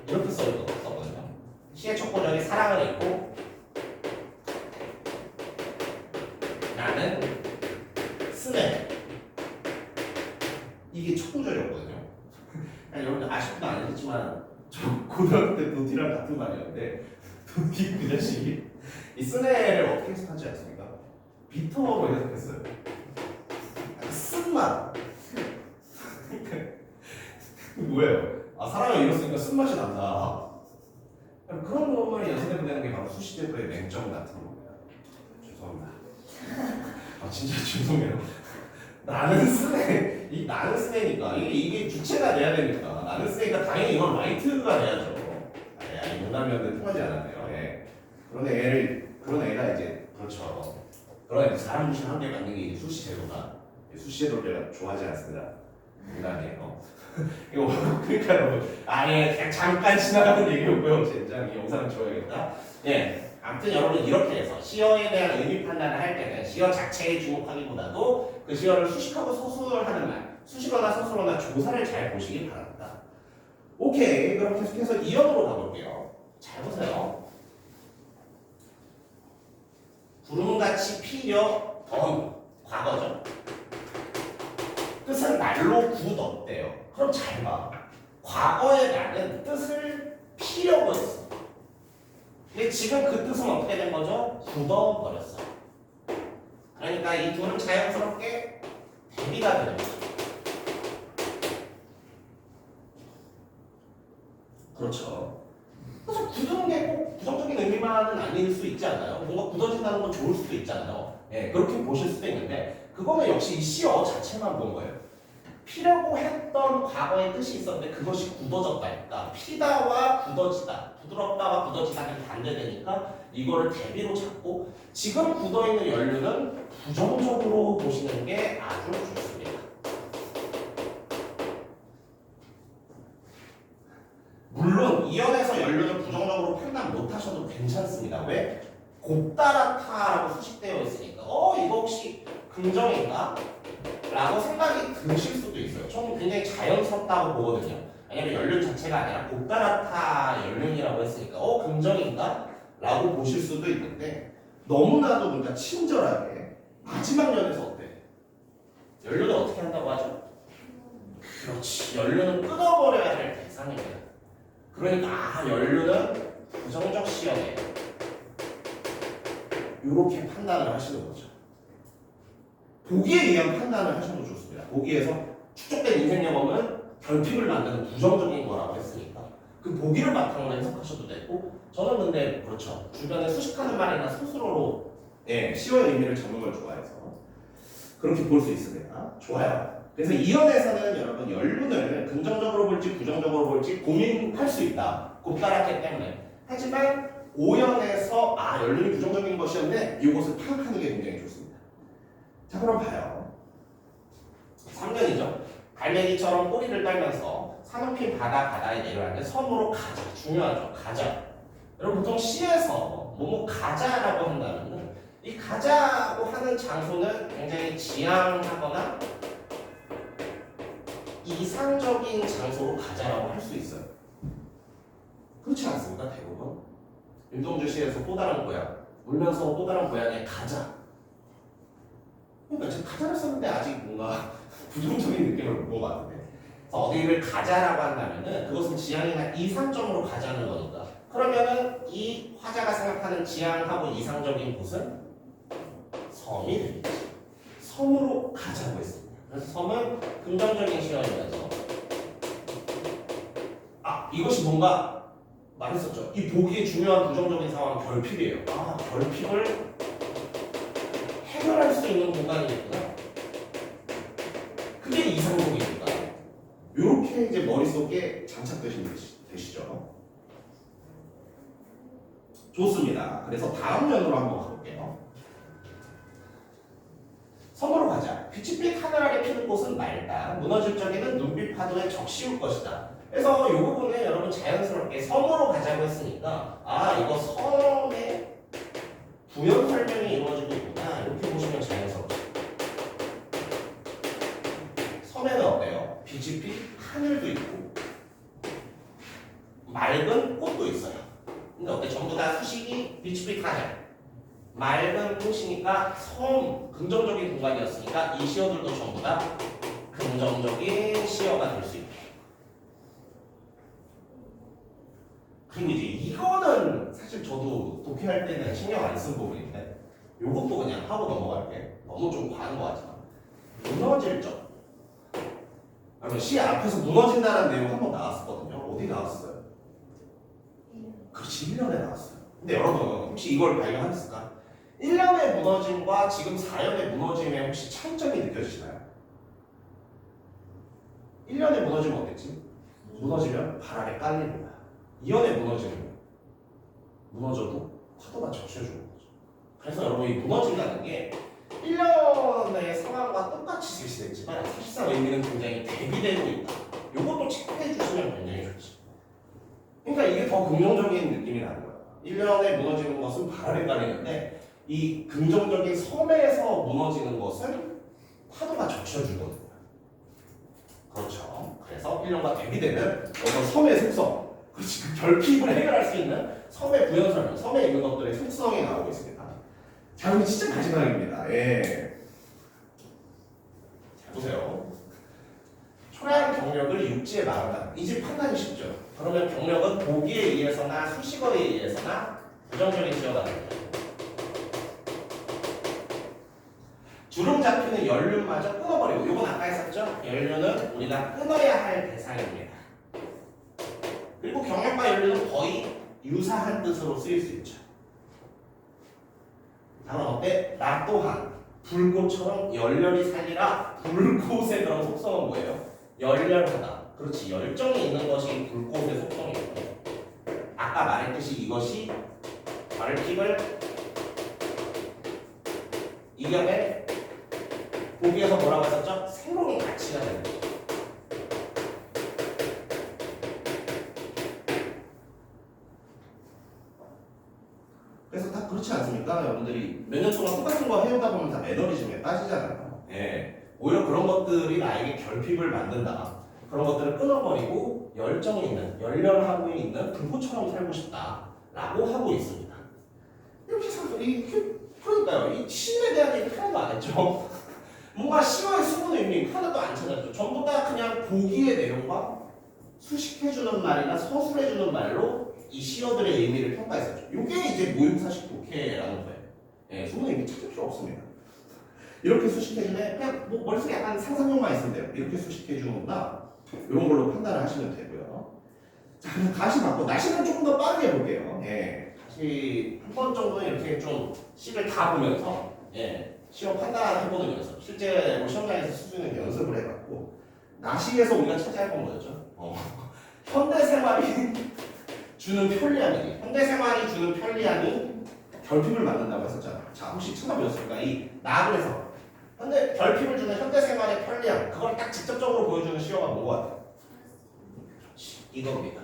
이렇게 써있었거든요. 시의 첫 구절이 사랑을 읽고 나는 스네 이게 첫 구절이었거든요. 여러분들 아쉽지도 않으셨지만 저 고등학교 때 도티랑 같은 반이었는데 도티 그 자식이 이 스네를 어떻게 해석하지 않습니까? 비터로 해석했어요. 쓴맛 뭐예요? 사랑을 잃었으니까 쓴맛이 난다. 그런 것만 연습해도 되는 게 바로 수시대표의 맹점 같은 겁니다. 죄송합니다. 진짜 죄송해요. 나는 스네, 나는 스네니까 이게 주체가 돼야 되니까 나는 스네니까 당연히 이건 라이트가 돼야죠. 아니 농담이었는데 통하지 않았네요. 예. 그런 애가 이제 그렇죠. 그런 애 사람 무시한 게 맞는 게 수시 제도가 수시 제도를 제가 좋아하지 않습니다. 농담이에요. 이거 그러니까 여러분 그냥 잠깐 지나가는 얘기였고요. 젠장 이 영상을 지워야겠다. 예. 아무튼 여러분 이렇게 해서 시어에 대한 의미 판단을 할 때는 시어 자체에 주목하기보다도 그 시어를 수식하고 서술하는 말, 수식어나 서술어나 조사를 잘 보시기 바랍니다. 오케이, 그럼 계속해서 이어로 가볼게요. 잘 보세요. 구름같이 피려 던 과거죠. 뜻은 날로 굳었대요. 그럼 잘 봐. 과거의 날은 뜻을 피려고 했어. 근데 지금 그 뜻은 어떻게 된 거죠? 굳어버렸어. 그러니까 이 둘은 자연스럽게 대비가 되는 거죠. 그렇죠. 그래서 굳은 게 꼭 부정적인 의미만은 아닐 수 있지 않나요? 뭔가 굳어진다는 건 좋을 수도 있잖아요. 예, 그렇게 보실 수도 있는데 그거는 역시 이 시어 자체만 본 거예요. 피려고 했던 과거의 뜻이 있었는데 그것이 굳어졌다니까 피다와 굳어지다 부드럽다와 굳어지다는 반대되니까 이거를 대비로 잡고 지금 굳어있는 연륜은 부정적으로 보시는 게 아주 좋습니다. 물론 이연에서 연륜을 부정적으로 판단 못하셔도 괜찮습니다. 왜? 곱다랗다라고 수식되어 있으니까 이거 혹시 긍정인가? 라고 생각이 드실 수도 있어요. 저는 굉장히 자연스럽다고 보거든요. 왜냐면 연륜 자체가 아니라 곱다랗다 연륜이라고 했으니까 긍정인가? 라고 보실 수도 있는데 너무나도 그러니까 친절하게 마지막 연에서 어때? 연륜을 어떻게 한다고 하죠? 그렇지. 연륜은 끊어버려야 할 대상입니다. 그러니까 연륜은 부정적 시험에 이렇게 판단을 하시는 거죠. 보기에 의한 판단을 하셔도 좋습니다. 보기에서 축적된 인생 경험은 결핍을 만드는 부정적인 거라고 했으니까 그 보기를 바탕으로 해석하셔도 되고 저는 근데 그렇죠. 주변에 수식하는 말이나 스스로로 시어의 의미를 잡는 걸 좋아해서 그렇게 볼 수 있습니다. 좋아요. 그래서 이연에서는 여러분 연륜을 긍정적으로 볼지 부정적으로 볼지 고민할 수 있다. 곱다랗기 때문에. 하지만 오연에서 연륜이 부정적인 것이었네. 이것을 파악하는 게 굉장히 좋습니다. 자 그럼 봐요. 3년이죠. 갈매기처럼 꼬리를 떨면서 사놓긴 바다에 내려왔는데 섬으로 가자. 중요하죠. 가자. 여러분 보통 시에서 뭐뭐 가자라고 한다면 이 가자고 하는 장소는 굉장히 지향하거나 이상적인 장소로 가자라고 할 수 있어요. 그렇지 않습니까? 대부분. 윤동주시에서 또 다른 고향, 울면서 또 다른 고향에 가자. 그러니까 지금 가자를 썼는데 아직 뭔가 부정적인 느낌을 못 받는데. 그래서 어디를 가자라고 한다면은 그것은 지향이나 이상점으로 가자는 거니까. 그러면은 이 화자가 생각하는 지향하고 이상적인 곳은 섬이 되겠지. 섬으로 가자고 했습니다. 그래서 섬은 긍정적인 시각이면서 이것이 뭔가 말했었죠. 이 보기에 중요한 부정적인 상황은 결핍이에요. 결핍을 해결할 수 있는 공간이겠구나. 그게 이상적이니까. 이렇게 이제 머릿속에 장착되시죠. 좋습니다. 그래서 다음 면으로 한번 가볼게요. 섬으로 가자. 빛이 삑 하늘 아래 피는 곳은 맑다. 무너질 적에는 눈빛 파도에 적시울 것이다. 그래서 이 부분에 여러분 자연스럽게 섬으로 가자고 했으니까 이거 섬의 부연 설명이 이루어지고 있구나. 이렇게 보시면 자연스럽죠. 섬에는 어때요? 빛이 픽 하늘도 있고 맑은 꽃도 있어요. 근데 어때? 전부 다 수식이 빛이 픽 하늘. 맑은 꽃이니까 섬, 긍정적인 공간이었으니까 이 시어들도 전부 다 긍정적인 시어가 될 수 있고. 그리고 이제 이거는 사실 저도 독해할 때는 신경 안 쓴 부분인데 요것도 그냥 하고 넘어갈게. 너무 좀 과한 것 같지만 무너질 적. 그러면 시 앞에서 무너진다는 내용 한번 나왔었거든요. 어디 나왔어요? 그렇지, 1년에 나왔어요. 근데 여러분 혹시 이걸 발견하셨을까? 1년의 무너짐과 지금 4년의 무너짐에 혹시 차이점이 느껴지시나요? 1년의 무너짐은 어땠지? 무너지면 바람에 깔리는 거야. 2년의 무너지면 무너져도 파도가 적셔주는 거죠. 그래서 여러분 이 무너진다는 게 1년의 상황과 똑같이 실시됐지만 사실상 의미는 굉장히 대비되고 있다. 이것도 체크해 주시면 굉장히 좋지. 그러니까 이게 더 긍정적인 느낌이 나는 거야. 1년에 무너지는 것은 바람에 깔리는데 이 긍정적인 섬에서 무너지는 것은 파도가 적셔주거든요. 그렇죠. 그래서 1년과 대비되는 어떤 섬의 속성, 그렇지, 그 결핍을 해결할 수 있는 섬의 부연설명, 섬에 있는 것들의 속성이 나오고 있습니다. 자, 그럼 진짜 마지막입니다. 예. 자, 보세요. 초래한 경력을 육지에 말한다. 이 집 판단이 쉽죠. 그러면 경력은 보기에 의해서나 수식어에 의해서나 부정적인 시어가 됩니다. 주름 잡히는 연륜마저 끊어버리고, 이건 아까 했었죠? 연륜은 우리가 끊어야 할 대상입니다. 그리고 경력과 연륜은 거의 유사한 뜻으로 쓰일 수 있죠. 다만 어때? 나 또한 불꽃처럼 열렬히 살리라. 불꽃의 그런 속성은 뭐예요? 열렬하다. 그렇지, 열정이 있는 것이 불꽃의 속성이에요. 아까 말했듯이 이것이 결핍을 이겨내 보기에서 뭐라고 했었죠? 새로운 가치가 되는 거죠. 그래서 다 그렇지 않습니까? 여러분들이 몇 년 동안 똑같은 거 해오다 보면 다 매너리즘에 빠지잖아요. 예. 오히려 그런 것들이 나에게 결핍을 만든다. 그런 것들을 끊어버리고 열정이 있는, 열렬하고 있는 불꽃처럼 살고 싶다 라고 하고 있습니다. 이렇게 사람들이, 그러니까요, 이 시에 대한 얘기 하나도 안 했죠. 뭔가 시어의 숨은 의미 하나도 안 찾았죠. 전부 다 그냥 보기의 내용과 수식해주는 말이나 서술해주는 말로 이 시어들의 의미를 평가했었죠. 이게 이제 모의고사식 독해라는 거예요. 예, 숨은 의미 찾을 필요 없습니다. 이렇게 수식해주면 그냥 뭐 머릿속에 약간 상상력만 있으면 돼요. 이렇게 수식해주는구나. 이런 걸로 판단을 하시면 되고요. 자, 그럼 다시 바꿔. 날씨는 조금 더 빠르게 볼게요. 예, 다시 한 번 정도는 이렇게 좀 시를 다 보면서 시험 판단해보는 연습. 실제 뭐 시험장에서 수준을 연습을 해봤고, 나시에서 우리가 찾아야 본 거였죠. 현대생활이 주는 편리함이, 현대생활이 주는 편리함이 결핍을 만든다고 했었잖아. 자, 혹시 찾아보셨습니까? 이 나그래서 결핍을 주는 현대생활의 편리함, 그걸 딱 직접적으로 보여주는 시어가 뭔 것 같아요? 이겁니다.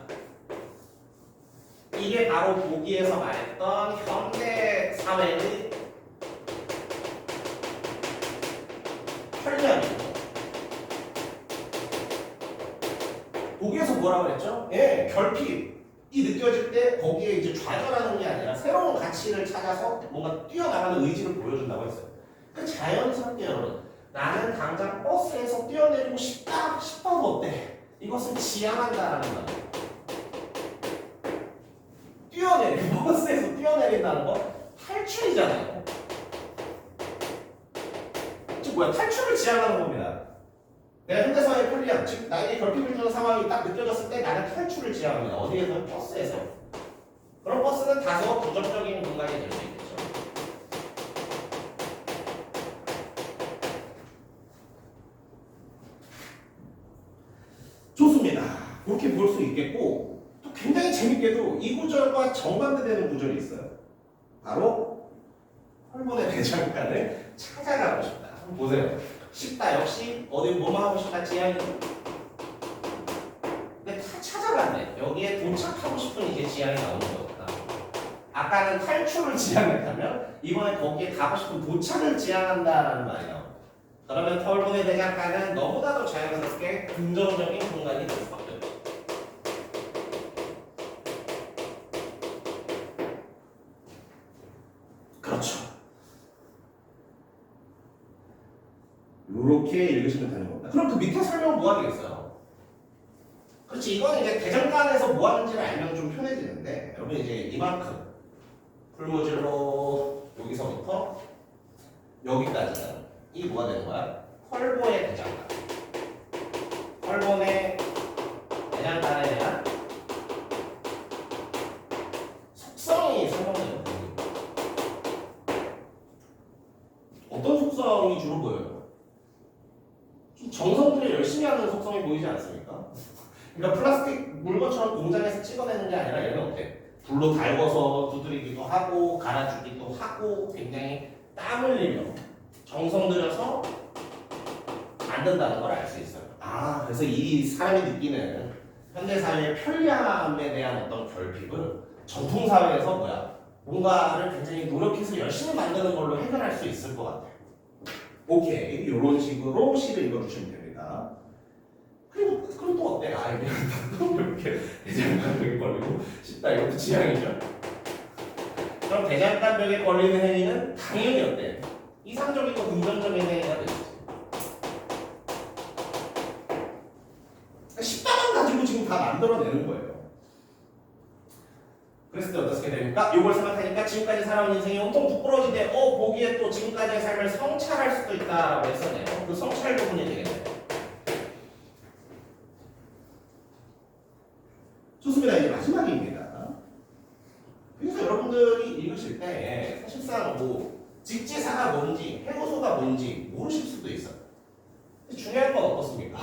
이게 바로 보기에서 말했던 현대사회의 편리함입니다. 보기에서 뭐라고 그랬죠? 예, 결핍. 느껴질 때 거기에 이제 좌절하는 게 아니라 새로운 가치를 찾아서 뭔가 뛰어나가는 의지를 보여준다고 했어요. 그 자연스럽게 여러분 나는 당장 버스에서 뛰어내리고 싶다고 어때? 이것은 지향한다라는 말이에요. 버스에서 뛰어내린다는 거 탈출이잖아요. 즉 뭐야? 탈출을 지향하는 겁니다. 내가 현대사회의 편리함, 즉 나에게 결핍을 주는 상황이 딱 느껴졌을 때 나는 탈출을 지향합니다. 어디에서? 버스에서. 그럼 버스는 다소 부정적인 공간이 될 수 있겠죠. 좋습니다. 그렇게 볼 수 있겠고 또 굉장히 재밌게도 이 구절과 정반대되는 구절이 있어요. 바로 헐몬의 대장간을 찾아가고 싶다. 한번 보세요. 싶다 역시 어디 뭐만 하고 싶다 지향이. 근데 다 찾아갔네. 여기에 도착하고 싶은 이제 지향이 나오는 거구나. 아까는 탈출을 지향했다면 이번에 거기에 가고 싶은 도착을 지향한다라는 말이 나옵니다. 그러면 헐몬의 대장간은 너무나도 자연스럽게 긍정적인 공간이 될 수밖에 없죠. 그렇죠. 이렇게 읽으시면 되는 겁니다. 그럼 그 밑에 설명은 뭐가 되겠어요? 그렇지, 이건 이제 대장간에서 뭐 하는지를 알면 좀 편해지는데 여러분 이제 이만큼 풀무질로 여기서부터 여기까지는 이 뭐가 되는 거야? 헐몬의 대장간. 헐몬의 대장간에 대한 속성이 설명되는 부분입니다. 어떤 속성이 주로 보여요? 좀 정성들이 열심히 하는 속성이 보이지 않습니까? 그러니까 플라스틱 물건처럼 공장에서 찍어내는 게 아니라 얘는 어때? 불로 달궈서 두드리기도 하고 갈아주기도 하고 굉장히 땀 흘리며 정성 들여서 만든다는 걸 알 수 있어요. 아, 그래서 이 사람이 느끼는 현대사회의 편리함에 대한 어떤 결핍은 전통사회에서 뭐야? 뭔가를 굉장히 노력해서 열심히 만드는 걸로 해결할 수 있을 것 같아요. 오케이, 이런 식으로 시를 읽어주시면 됩니다. 그럼 또 어때? 아, 이렇게 대장간벽에 걸리고 싶다. 이것도 지향이죠. 그럼 대장간벽에 걸리는 행위는 당연히 어때? 이상적이고 긍정적인 행위가 되죠. 싶다만 가지고 지금 다 만들어내는 거예요. 그랬을 때 어떻게 됩니까? 이걸 생각하니까 지금까지 살아온 인생이 엄청 부끄러워지는데 보기에 또 지금까지의 삶을 성찰할 수도 있다라고 했었네요. 그 성찰 부분이 되겠네요. 좋습니다. 이제 마지막입니다. 그래서 여러분들이 읽으실 때 사실상 뭐 직지사가 뭔지 해고소가 뭔지 모르실 수도 있어요. 중요한 건 어떻습니까?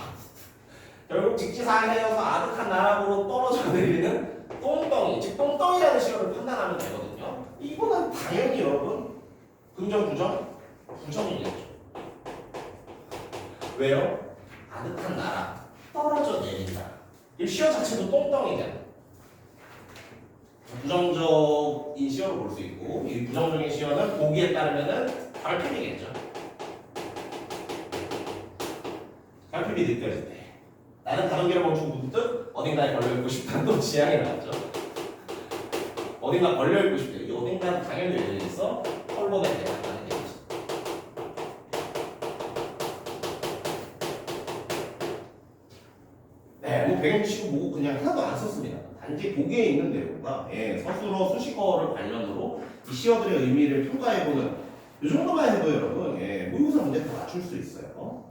결국 직지사해여서 아득한 나락으로 떨어져 내리는 똥덩이, 즉 똥덩이라는 시어를 판단하면 되거든요. 이거는 당연히 여러분 긍정, 부정? 부정이겠죠. 왜요? 아득한 나락, 떨어져 내린다. 이 시어 자체도 똥덩이잖아요. 부정적인 시어로 볼 수 있고 이 부정적인 시어는 보기에 따르면은 결핍이겠죠. 결핍이 느껴질 때 나는 가는 길을 멈추고 문득 어딘가에 걸려있고 싶다는 또 지향이 나왔죠. 어딘가 걸려있고 싶대. 이 어딘가는 당연히 열려있어. 헐몬의 대장간이 되겠지. 네, 뭐 배경지식 보고 그냥 하나도 안 썼습니다. 단지 보기에 있는 내용과 서술어, 수식어를 관련으로 이 시어들의 의미를 평가해보는 이 정도만 해도 여러분 모의고사 문제 다 맞출 수 있어요.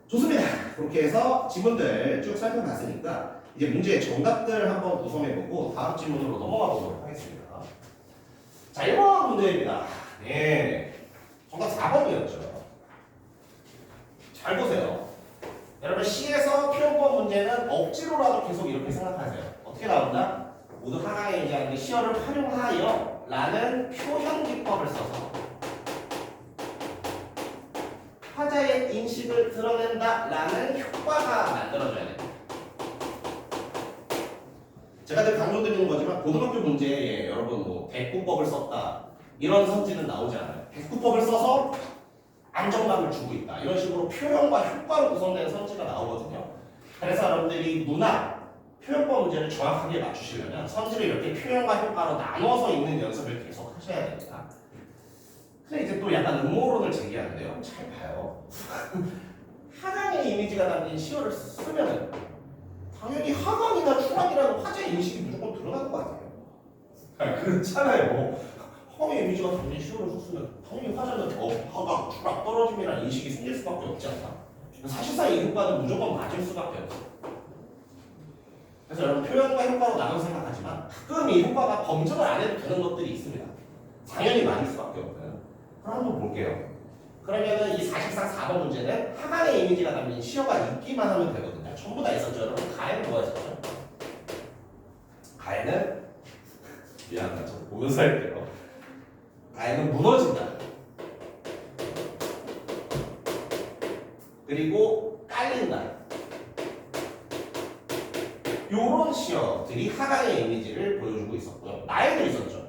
좋습니다. 그렇게 해서 지문들 쭉 살펴봤으니까 이제 문제의 정답들 한번 구성해보고 다음 질문으로 넘어가 보도록 하겠습니다. 자, 1번 문제입니다. 정답 4번이었죠. 잘 보세요. 여러분 C에서 표현법 문제는 억지로라도 계속 이렇게 생각하세요. 어떻게 나온다? 모두 하나의 얘기하는데 시어를 활용하여 라는 표현 기법을 써서 화자의 인식을 드러낸다 라는 효과가 만들어져야 됩니다. 제가 늘 강조드리는 거지만 고등학교 문제에 여러분 뭐 대꾸법을 썼다 이런 성질은 나오지 않아요. 대꾸법을 써서 안정감을 주고 있다 이런 식으로 표현과 효과로 구성된 성질가 나오거든요. 그래서 여러분들이 문학 표현법 문제를 정확하게 맞추시려면 선지를 이렇게 표현과 효과로 나눠서 읽는 연습을 계속 하셔야 됩니다. 근데 이제 또 약간 음모론을 제기하는데요. 잘 봐요. 하강의 이미지가 담긴 시어를 쓰면 당연히 하강이나 추락이라는 화제 인식이 무조건 드러날 것 같아요. 그렇잖아요. 하강의 이미지가 담긴 시어를 썼으면 당연히 화제는 하강, 추락, 떨어짐이라는 인식이 생길 수밖에 없지 않나? 사실상 이 효과는 무조건 맞을 수밖에 없어요. 그래서 여러분 표현과 효과로 나눠 생각하지만 가끔 이 효과가 검증을 안 해도 되는 것들이 있습니다. 당연히 맞을 수밖에 없어요. 그럼 한번 볼게요. 그러면은 이 사실상 4번 문제는 하강의 이미지가 담긴 시어가 있기만 하면 되거든요. 전부 다 있었죠. 여러분 가에는 뭐가 있었죠? 가에는 미안하다. 저 보면서 할게요. 가에는 무너진다. 그리고 깔린다. 요런 시어들이 하강의 이미지를 보여주고 있었고요. 나에도 있었죠.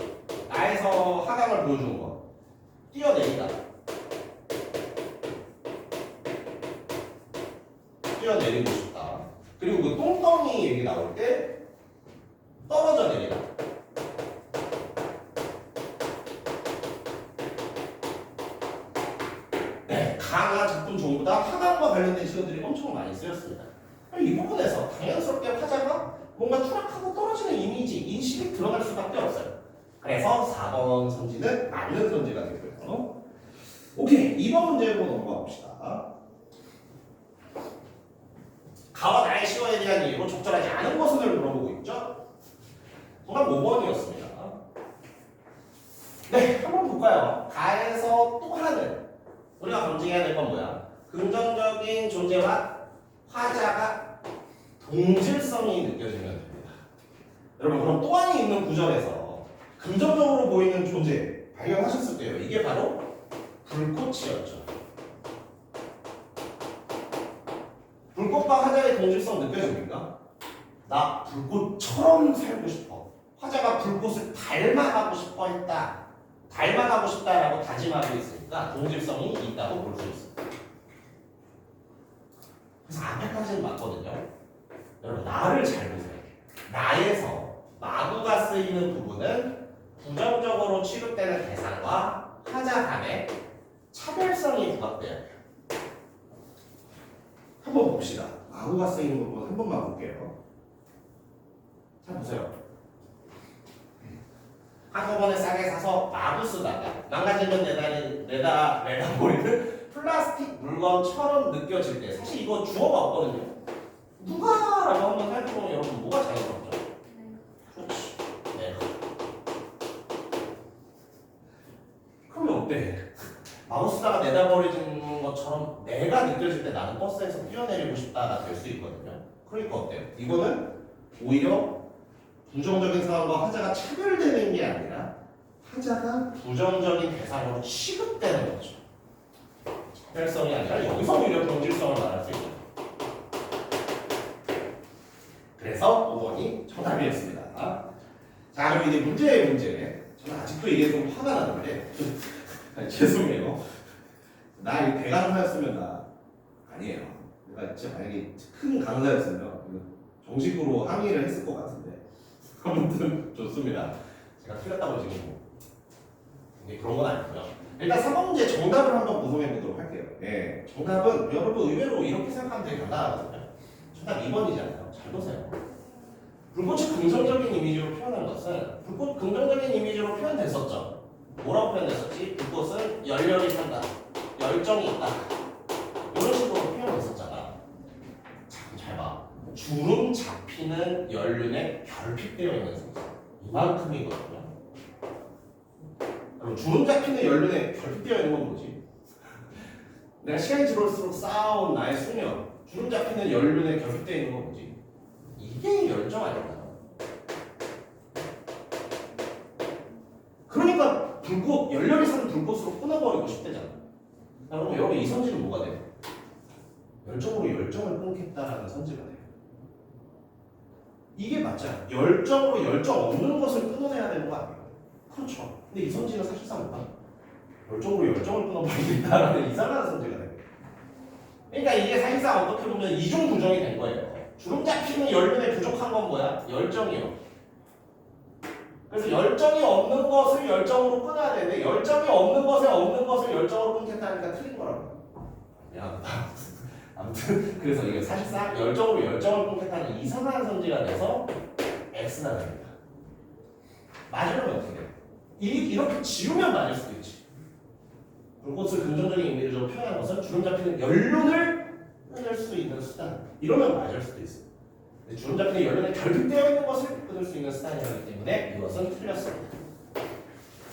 나에서 하강을 보여주는 거. 뛰어내리다. 뛰어내리고 싶다. 그리고 그 똥덩이 얘기 나올 때 떨어져 내리다. 네, 강화 작품 전부 다 하강과 관련된 시어들이 엄청 많이 쓰였습니다. 이 부분에서 당연스럽게 화자가 뭔가 추락하고 떨어지는 이미지, 인식이 드러날 수밖에 없어요. 그래서 4번 선지는 맞는 선지가 되고요. 오케이, 2번 문제로 넘어가 봅시다. 가와 나의 시어에 대한 이유로 적절하지 않은 것을 물어보고 있죠. 정답 5번이었습니다. 네, 한번 볼까요? 가에서 또 하는 우리가 검증해야 될 건 뭐야? 긍정적인 존재와 화자가 동질성이 느껴지면 됩니다. 여러분 그럼 또한이 있는 구절에서 긍정적으로 보이는 존재 발견하셨을 때요. 이게 바로 불꽃이었죠. 불꽃과 화자의 동질성 느껴집니까? 나 불꽃처럼 살고 싶어. 화자가 불꽃을 닮아가고 싶어 했다. 닮아가고 싶다라고 다짐하고 있으니까 동질성이 있다고 볼 수 있습니다. 그래서 앞에까지는 맞거든요. 여러분 나를 잘 보세요. 나에서 마구가 쓰이는 부분은 부정적으로 취급되는 대상과 화자 간의 차별성이 부각돼야 돼요. 한번 봅시다. 마구가 쓰이는 부분 한 번만 볼게요. 자 보세요. 한꺼번에 싸게 사서 마구 쓰다가 망가지면 내다 버리는 플라스틱 물건처럼 느껴질 때 사실 이거 주어가 없거든요. 누가라고 한번 살펴보면 여러분 뭐가 자연스럽죠? 그렇지. 네. 그러면 어때? 마구 쓰다가 내다 버리는 것처럼 내가 느껴질 때 나는 버스에서 뛰어내리고 싶다가 될 수 있거든요. 그러니까 어때요? 이거는 오히려 부정적인 상황과 화자가 차별되는 게 아니라 화자가 부정적인 대상으로 취급되는 거죠. 차별성이 아니라 여기서 오히려 동질성을 말할 수 있죠. 그래서 5번이 정답이었습니다. 자 그럼 이제 문제의 문제. 저는 아직도 이게 좀 화가 나는데 죄송해요. 나 이 대강사였으면 나 아니에요. 내가 진짜 만약에 큰 강사였으면 정식으로 항의를 했을 것 같은데 아무튼 좋습니다. 제가 틀렸다고 지금 근데 그런 건 아니고요. 일단 3번 문제 정답을 한번 구성해 보도록 할게요. 예, 정답은 여러분 의외로 이렇게 생각하면 되게 간단하거든요. 정답 2번이잖아요. 잘 보세요. 불꽃이 긍정적인 이미지로 표현한 것은 불꽃 긍정적인 이미지로 표현됐었죠. 뭐라고 표현됐었지? 불꽃은 열렬히 산다. 열정이 있다. 이런 식으로 표현했었잖아. 잘 봐. 주름 잡히는 연륜에 결핍되어 있는 생선. 이만큼이거든요. 그럼 주름 잡히는 연륜에 결핍되어 있는 건 뭐지? 내가 시간이 지날수록 쌓아온 나의 수면. 주름 잡히는 연륜에 결핍되어 있는 건 뭐지? 이게 열정 아닐까요? 그러니까 불꽃, 열렬히 사는 불꽃으로 끊어버리고 싶대잖아. 그럼 여러분 이 선지는 뭐가 돼요? 열정으로 열정을 끊겠다라는 선지가 돼요. 이게 맞잖아요. 열정으로 열정 없는 것을 끊어내야 되는 거 아니에요? 그렇죠. 근데 이 선지는 사실상 뭐야? 열정으로 열정을 끊어버리겠다라는 이상한 선지가 돼요. 그러니까 이게 사실상 어떻게 보면 이중 부정이 된 거예요. 주름 잡히는 연륜에 부족한 건 뭐야? 열정이요. 그래서 열정이 없는 것을 열정으로 끊어야 되는데 열정이 없는 것에 없는 것을 열정으로 끊겠다니까 틀린 거라고. 미안하다. 아무튼 그래서 이게 사실상 열정으로 열정을 끊겠다는 이상한 성질가 돼서 X가 됩니다. 맞으려면 어떻게 돼? 이렇게 지우면 맞을 수도 있지. 불꽃을 긍정적인 이미지로 표현한 것은 주름 잡히는 연륜을 끊을 수 있는 수단. 이러면 맞을 수도 있어. 주름 잡히는 연륜에 결핍되어 있는 것을 끊을 수 있는 수단이기 때문에 이것은 틀렸습니다.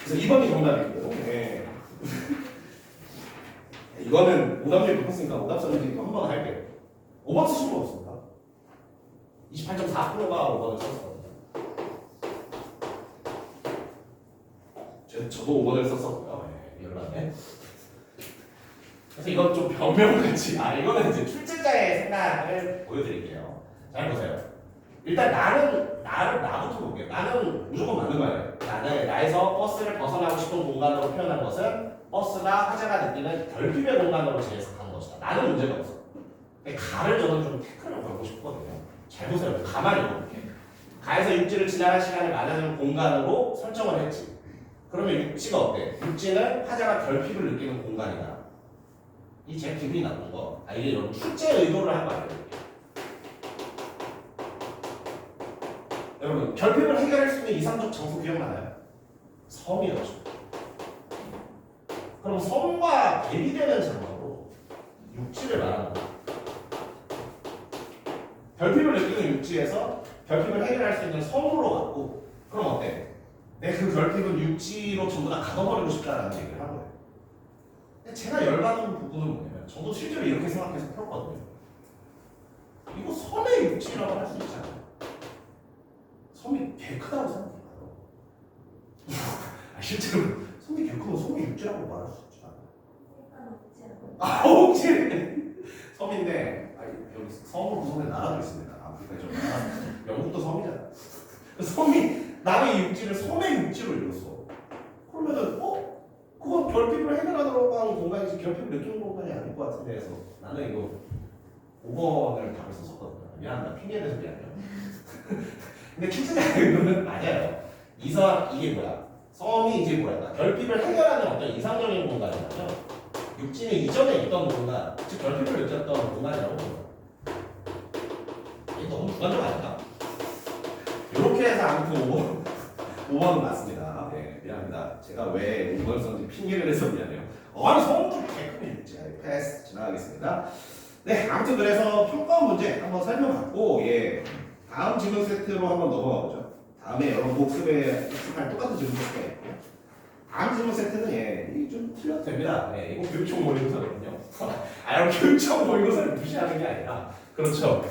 그래서 2번이 정답이고요. 네. 이거는 오답률 높았으니까 오답 써는 거 한번 할게요. 5번 쓰신 거 없습니까? 28.4%가 5번을 썼었거든요. 저도 5번을 썼었고요. 네, 열받네. 그래서 이건 좀 변명같이, 이거는 이제 출제자의 생각을 보여드릴게요. 잘 보세요. 일단 나부터 볼게요. 나는 무조건 맞는 거예요. 나에서 버스를 벗어나고 싶은 공간으로 표현한 것은 버스가 화자가 느끼는 결핍의 공간으로 재해석한 것이다. 나는 문제가 없어. 근데 가를 저는 좀 태클을 걸고 싶거든요. 잘 보세요. 가만히 읽어볼게요. 가에서 육지를 지나갈 시간을 말하는 공간으로 설정을 했지. 그러면 육지가 어때? 육지는 화자가 결핍을 느끼는 공간이다. 이 제 기분이 나쁜 거. 이게 여러분 출제 의도를 한번 알려드릴게요. 여러분 결핍을 해결할 수 있는 이상적 장소 기억나나요? 섬이었죠. 그럼 섬과 대비되는 장소로 육지를 말하는 거예요. 결핍을 느끼는 육지에서 결핍을 해결할 수 있는 섬으로 갔고 그럼 어때? 내 그 결핍은 육지로 전부 다 가둬버리고 싶다라는 얘기를 한 거예요. 근데 제가 열받은 부분은 뭐냐면 저도 실제로 이렇게 생각해서 풀었거든요. 이거 섬의 육지라고 할 수 있잖아요. 섬이 개 크다고 생각해봐요. 실제로 섬이 개 크면 섬이 육지라고 말할 수 있지 않아요? 억지! 섬인데 여기 섬으로 구성된 나라도 있습니다. 아프리카에 좀 나라 영국도 섬이잖아. 섬이 남의 육지를 섬의 육지로 이뤘어. 그러면은 그건 결핍을 해결하도록 하는 공간이지 결핍을 느끼는 공간이 아닐 것 같은데 해서 나는 이거 5번을 답을 썼었거든요. 미안합니다. 핑계에 대해서 미안해요. 근데 출제자의 의도는 맞아요. 이게 뭐야? 섬이 이제 뭐랄까? 결핍을 해결하는 어떤 이상적인 공간이라면 육지는 이전에 있던 공간, 즉 결핍을 느꼈던 공간이라고 보는 이게 너무 주관적 아닌가? 이렇게 해서 아무튼 5번은 맞습니다. 네, 미안합니다. 제가 왜 5번을 썼는지 핑계를 해서 미안해요. 섬도 개크면 육지. 패스 지나가겠습니다. 네, 아무튼 그래서 평가원 문제 한번 살펴봤고, 다음 질문 세트로 한번 넘어가 보죠. 다음에 여러분 복습할 똑같은 질문 세트가 있고, 다음 질문 세트는 좀 틀려도 됩니다. 이거 교육청 모의고사거든요. 여러분 교육청 모의고사를 무시하는 게 아니라, 그렇죠.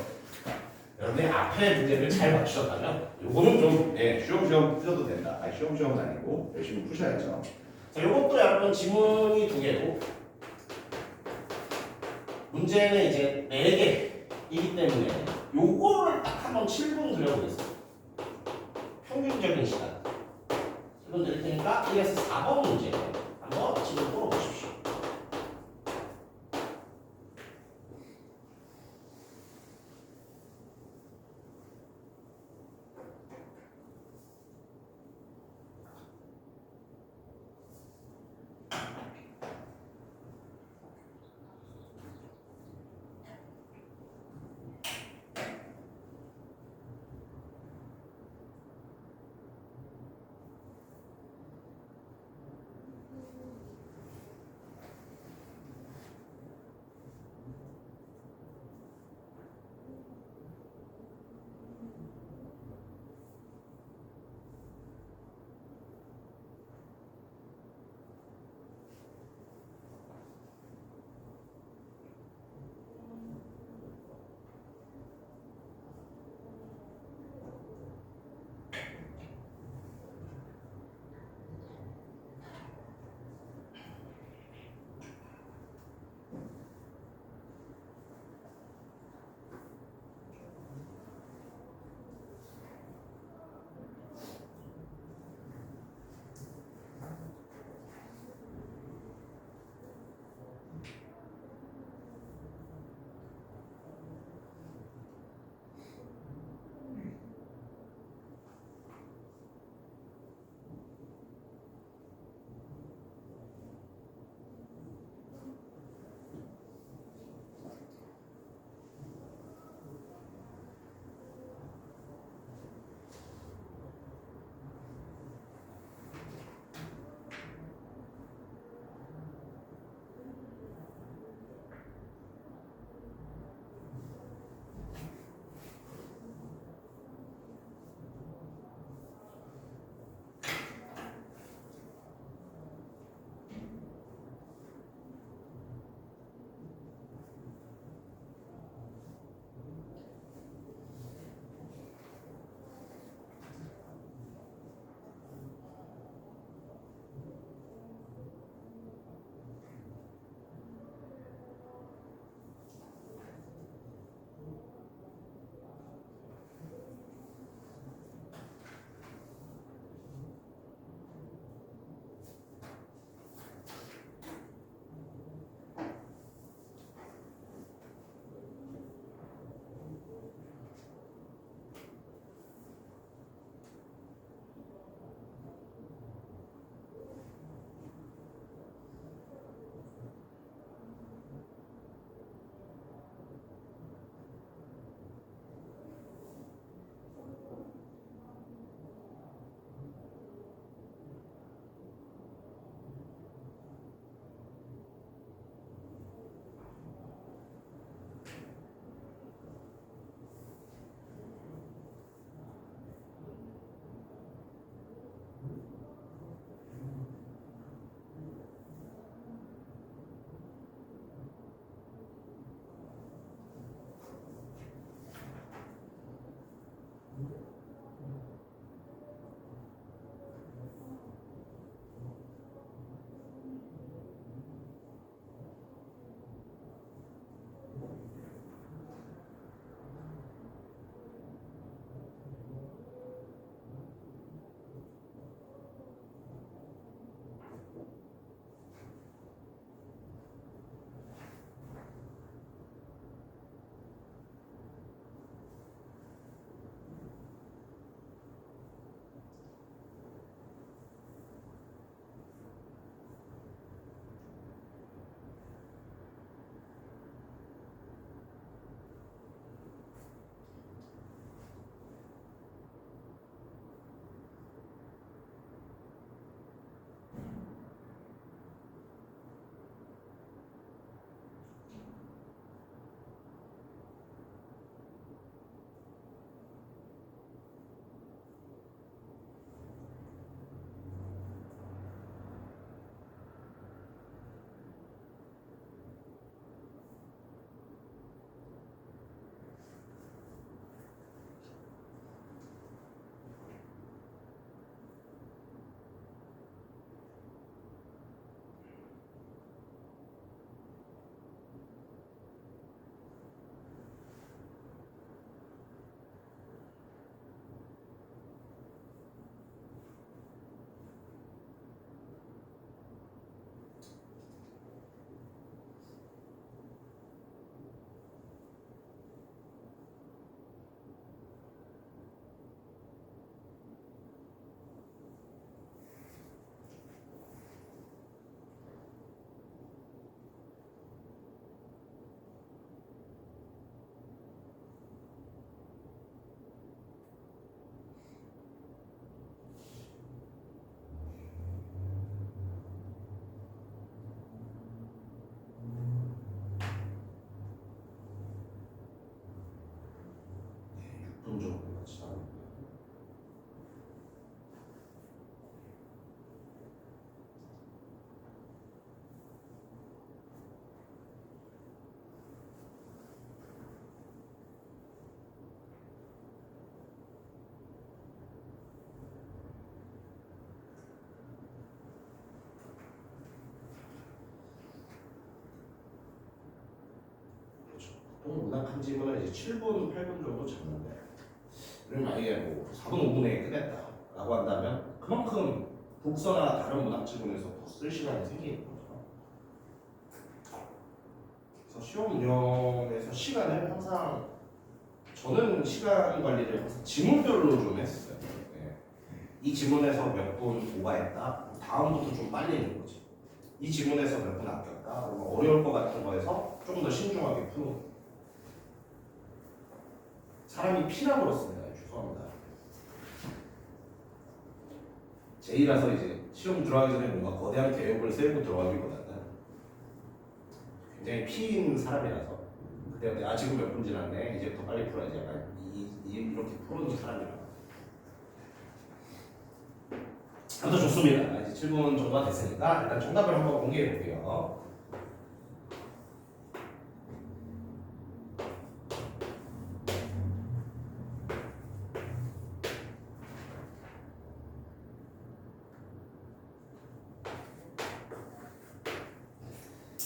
여러분이 앞에 문제를 잘 맞추셨다면, 요거는 좀 쉬엄쉬엄 푸셔도 된다. 쉬엄쉬엄은 아니고 열심히 푸셔야죠. 자, 요것도 여러분 지문이 2개고, 문제는 이제 4개이기 때문에 요거를 딱 한번 7분 드려보겠습니다. 평균적인 시간 7분 드릴 테니까 1에서 4번 문제 한번 지금 풀어보십시오. 문학한 지문은 이제 7분, 8분 정도 잡는데, 그럼 만약에 뭐 4분, 5분에 끝냈다라고 한다면 그만큼 독서나 다른 문학 지문에서 더 쓸 시간이 생기는 거죠. 그래서 시험 운영에서 시간을 항상 저는 시간 관리를 항상 지문별로 좀 했어요. 네. 이 지문에서 몇 분 오버했다. 다음부터 좀 빨리 읽는 거지. 이 지문에서 몇 분 아꼈다. 그러면 어려울 것 같은 거에서 조금 더 신중하게 푸는 거. 사람이 피라 그렇습니다. 죄송합니다. 제이라서 이제 시험 들어가기 전에 뭔가 거대한 계획을 세우고 들어가기보다는 굉장히 피인 사람이라서 그때 지금 몇 분 지났네. 이제부터 빨리 풀어야지. 약간 이렇게 푸는 사람이라. 아무튼 좋습니다. 이제 7분 정도가 됐으니까 일단 정답을 한번 공개해 볼게요.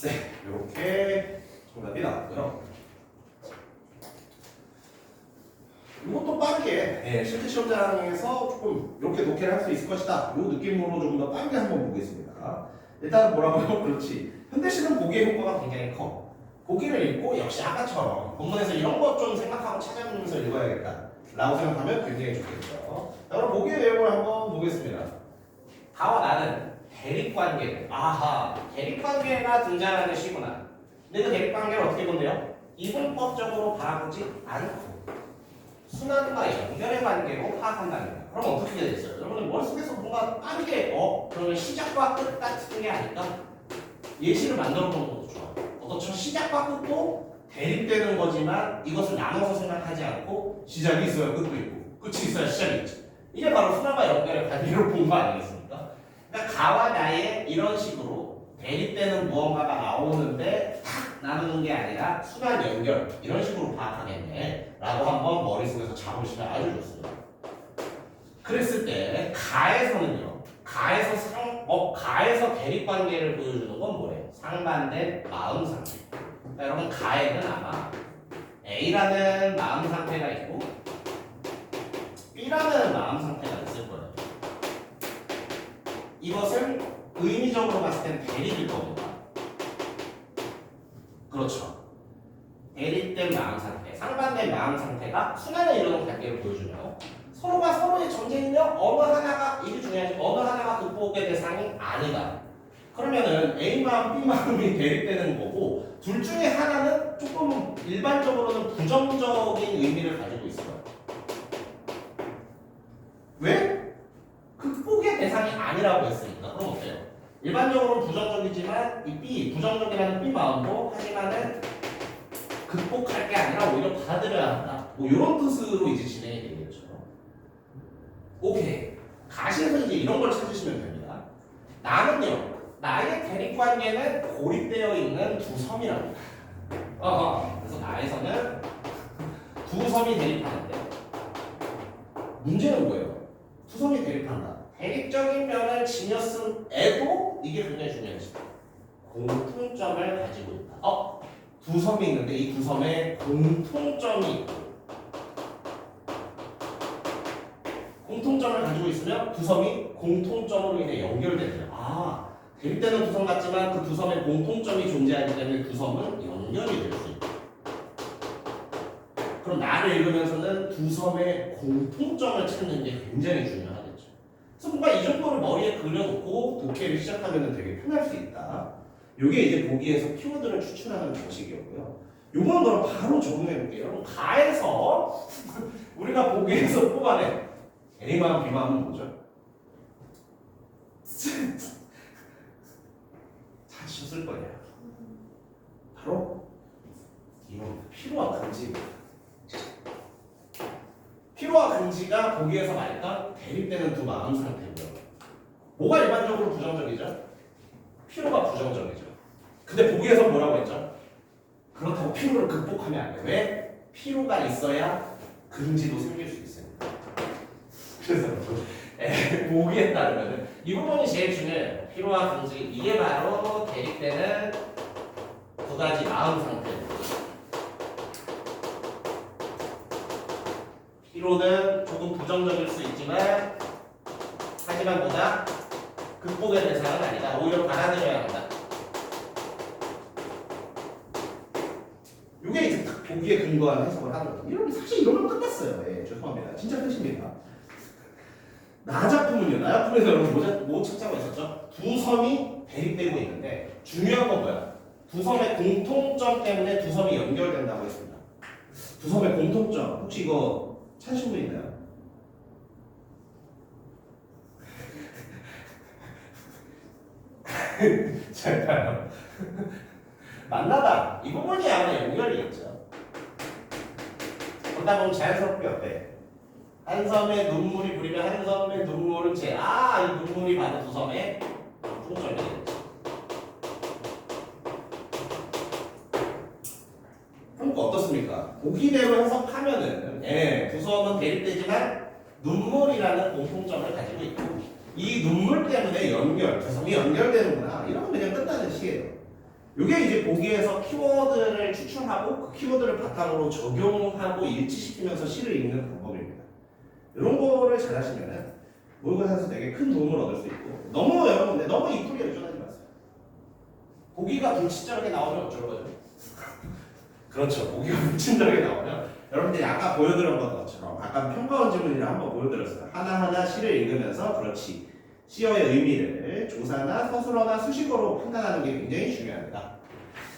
네, 이렇게 정답이 나왔고요. 이것도 빠르게 실제 시험장에서 조금 이렇게 독해를 할 수 있을 것이다. 이 느낌으로 좀 더 빠르게 한번 보겠습니다. 일단 뭐라고요? 그렇지. 현대시는 보기의 효과가 굉장히 커. 보기를 읽고 역시 아까처럼 본문에서 이런 것 좀 생각하고 찾아보면서 읽어야겠다 라고 생각하면 굉장히 좋겠죠. 자, 그럼 보기의 내용을 한번 보겠습니다. 다와 나는 대립관계. 아하, 대립관계가 등장하는 시구나. 근데 그 대립관계를 어떻게 본대요? 이분법적으로 바라보지 않고 순환과 연결의 관계로 파악한다는 거야. 그럼 어떻게 되겠어요? 여러분들 머릿속에서 뭔가 빠르게 그러면 시작과 끝 같은 게 아닐까? 예시를 만들어 보는 것도 좋아요. 어떻죠? 시작과 끝도 대립되는 거지만 이것을 나눠서 생각하지 않고 시작이 있어야 끝도 있고 끝이 있어야 시작이 있지. 이게 바로 순환과 연결의 관계로 본 거 아니겠습니까? 그러니까 가와 나의 이런 식으로 대립되는 무언가가 나오는데 탁 나누는 게 아니라 순환 연결 이런 식으로 파악하겠네 라고 한번 머릿속에서 잡으시면 아주 좋습니다. 그랬을 때 가에서는요. 가에서 대립관계를 보여주는 건 뭐예요? 상반된 마음 상태. 그러니까 여러분 가에는 아마 A라는 마음 상태가 있고 B라는 마음 상태가 있을 거예요. 이것을 의미적으로 봤을 땐 대립일 겁니다. 그렇죠. 대립된 마음 상태, 상반된 마음 상태가 순환을 이루는 관계를 보여주면 서로가 서로의 전쟁이며 어느 하나가, 이게 중요하지, 어느 하나가 극복의 대상이 아니다. 그러면은 A 마음, B 마음이 대립되는 거고 둘 중에 하나는 조금 일반적으로는 부정적인 의미를 가지고 있어요. 왜? 극복의 대상이 아니라고 했으니까. 그럼 어때요? 일반적으로는 부정적이지만 이 B, 부정적이라는 B 마음도 하지만은 극복할 게 아니라 오히려 받아들여야 한다. 뭐 이런 뜻으로 이제 진행이 되겠죠. 오케이. 가시에서 이제 이런 걸 찾으시면 됩니다. 나는요. 나의 대립관계는 고립되어 있는 두 섬이랍니다. 그래서 나에서는 두 섬이 대립하는데 문제는 뭐예요? 두 섬이 대립한다. 대립적인 면을 지녔음에도 이게 굉장히 중요해요. 공통점을 가지고 있다. 두 섬이 있는데 이 두 섬에 공통점이 있고 공통점을 가지고 있으면 두 섬이 공통점으로 인해 연결되네요. 대립되는 두 섬 같지만 그 두 섬에 공통점이 존재하기 때문에 두 섬은 연결이 될 수 있다. 그럼 나를 읽으면서는 두 섬의 공통점을 찾는 게 굉장히 중요하겠죠. 그래서 뭔가 이 정도를 머리에 그려놓고 독해를 시작하면 되게 편할 수 있다. 이게 이제 보기에서 키워드를 추출하는 방식이었고요. 요건 그럼 바로 적용해 볼게요. 그럼 가에서 우리가 보기에서 뽑아낸 A마음, B마음은 뭐죠? 찾으셨을 거예요. 바로 이건 피로와 근지입니다. 피로와 근지가 보기에서 말했던 대립되는 두 마음 상태고요. 뭐가 일반적으로 부정적이죠? 피로가 부정적이죠. 근데 보기에서 뭐라고 했죠? 그렇다고 피로를 극복하면 안 돼. 왜? 피로가 있어야 근지도 생길 수 있습니다. 그래서 보기에 따르면 이 부분이 제일 중요해요. 피로와 근지, 이게 바로 대립되는 두 가지 마음 상태. 이론은 조금 부정적일 수 있지만 하지만 보다 극복의 대상은 아니다. 오히려 받아들여야 한다. 이게 이제 딱 보기에 근거한 해석을 하는 거죠. 여러분 사실 이러면 끝났어요. 예, 죄송합니다. 진짜 끝입니다. 나작품은요. 나작품에서 여러분 뭐 찾자고 했었죠? 두 섬이 대립되고 있는데 중요한 건 뭐야? 두 섬의 공통점 때문에 두 섬이 연결된다고 했습니다. 두 섬의 공통점 혹시 이거 찾으신 분 있나요? 잘 봐요. 만나다 이 부분이 아마 연결이겠죠. 그러다 보면 자연스럽게 어때? 한 섬에 눈물이 부리면 한 섬의 눈물은 이 눈물이 바로 두 섬의 공통점이 되겠죠. 그러니까 어떻습니까? 보기대로 해석하면은 두 섬은 대립되지만 눈물이라는 공통점을 가지고 있고 이 눈물 때문에 두 섬이 연결되는구나 이러면 그냥 끝나는 시예요. 이게 이제 보기에서 키워드를 추출하고 그 키워드를 바탕으로 적용하고 일치시키면서 시를 읽는 방법입니다. 이런 거를 잘 하시면은 모의고사에서 되게 큰 도움을 얻을 수 있고 너무 여러분들 너무 이쁘게 의존하지 마세요. 보기가 불친절하게 나오면 어쩔 거죠? 그렇죠. 보기가 불친절하게 나오면 여러분들이 아까 보여드린 것처럼 아까 평가원 지문이라 한번 보여드렸어요. 하나하나 시를 읽으면서 그렇지. 시어의 의미를 조사나 서술어나 수식어로 판단하는 게 굉장히 중요합니다.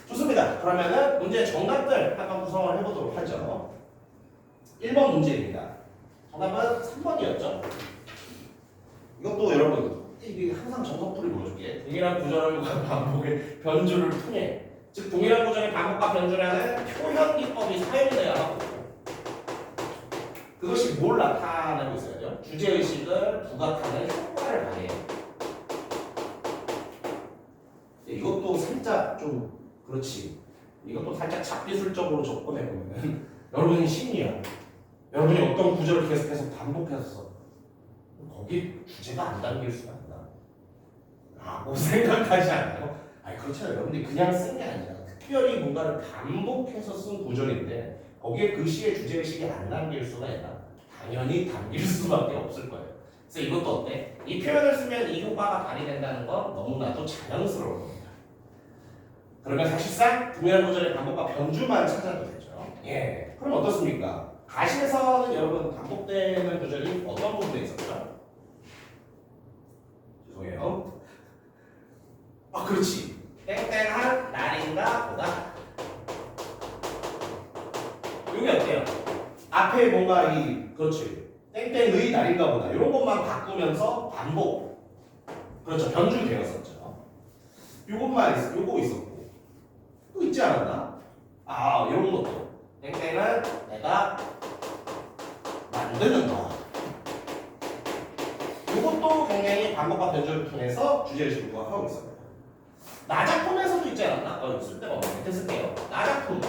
좋습니다. 그러면은 문제 정답들 한번 구성을 해보도록 하죠. 1번 문제입니다. 정답은 3번이었죠. 이것도 여러분 이게 항상 정석풀이 보여줄게. 동일한 구절과 반복의 변주를 통해 즉 동일한 구절의 반복과 변주라는 표현 기법이 사용되어야 하고 그것이 뭘 나타내고 있어야죠? 주제의식을 부각하는 효과를 발휘해요. 이것도 살짝 좀 그렇지. 이것도 살짝 잡기술적으로 접근해보면 여러분이 신이야. 여러분이 어떤 구절을 계속해서 반복해서 거기 주제가 안 담길 수가 있나? 라고 생각하지 않아요? 아니 그렇잖아요. 여러분들이 그냥 쓴 게 아니라 특별히 뭔가를 반복해서 쓴 구절인데 거기에 그 시의 주제의식이 안 담길 수가 있나? 당연히 담길 수밖에 없을 거예요. 그래서 이것도 어때? 이 표현을 쓰면 이 효과가 발휘된다는 건 너무나도 자연스러운 겁니다. 그러면 사실상 동일한 구절의 반복과 변주만 찾아도 되죠. 예. 그럼 어떻습니까? 가시에서는 여러분 반복되는 구절이 어떤 부분에 있었죠? 죄송해요. 그렇지. 땡땡한 날인가 보다. 이게 어때요? 앞에 뭔가 그렇지. 땡땡의 날인가 보다. 이런 것만 바꾸면서 반복. 그렇죠. 변주되었었죠. 요거 있었고. 또 있지 않았나? 이런 것도. 땡땡은 내가 만드는 거. 이것도 굉장히 반복과 변주를 통해서 주제의식을 부각하고 있습니다. 나작품에서도 있지 않았나? 쓸 데가 없네. 밑에 쓸게요. 나작품.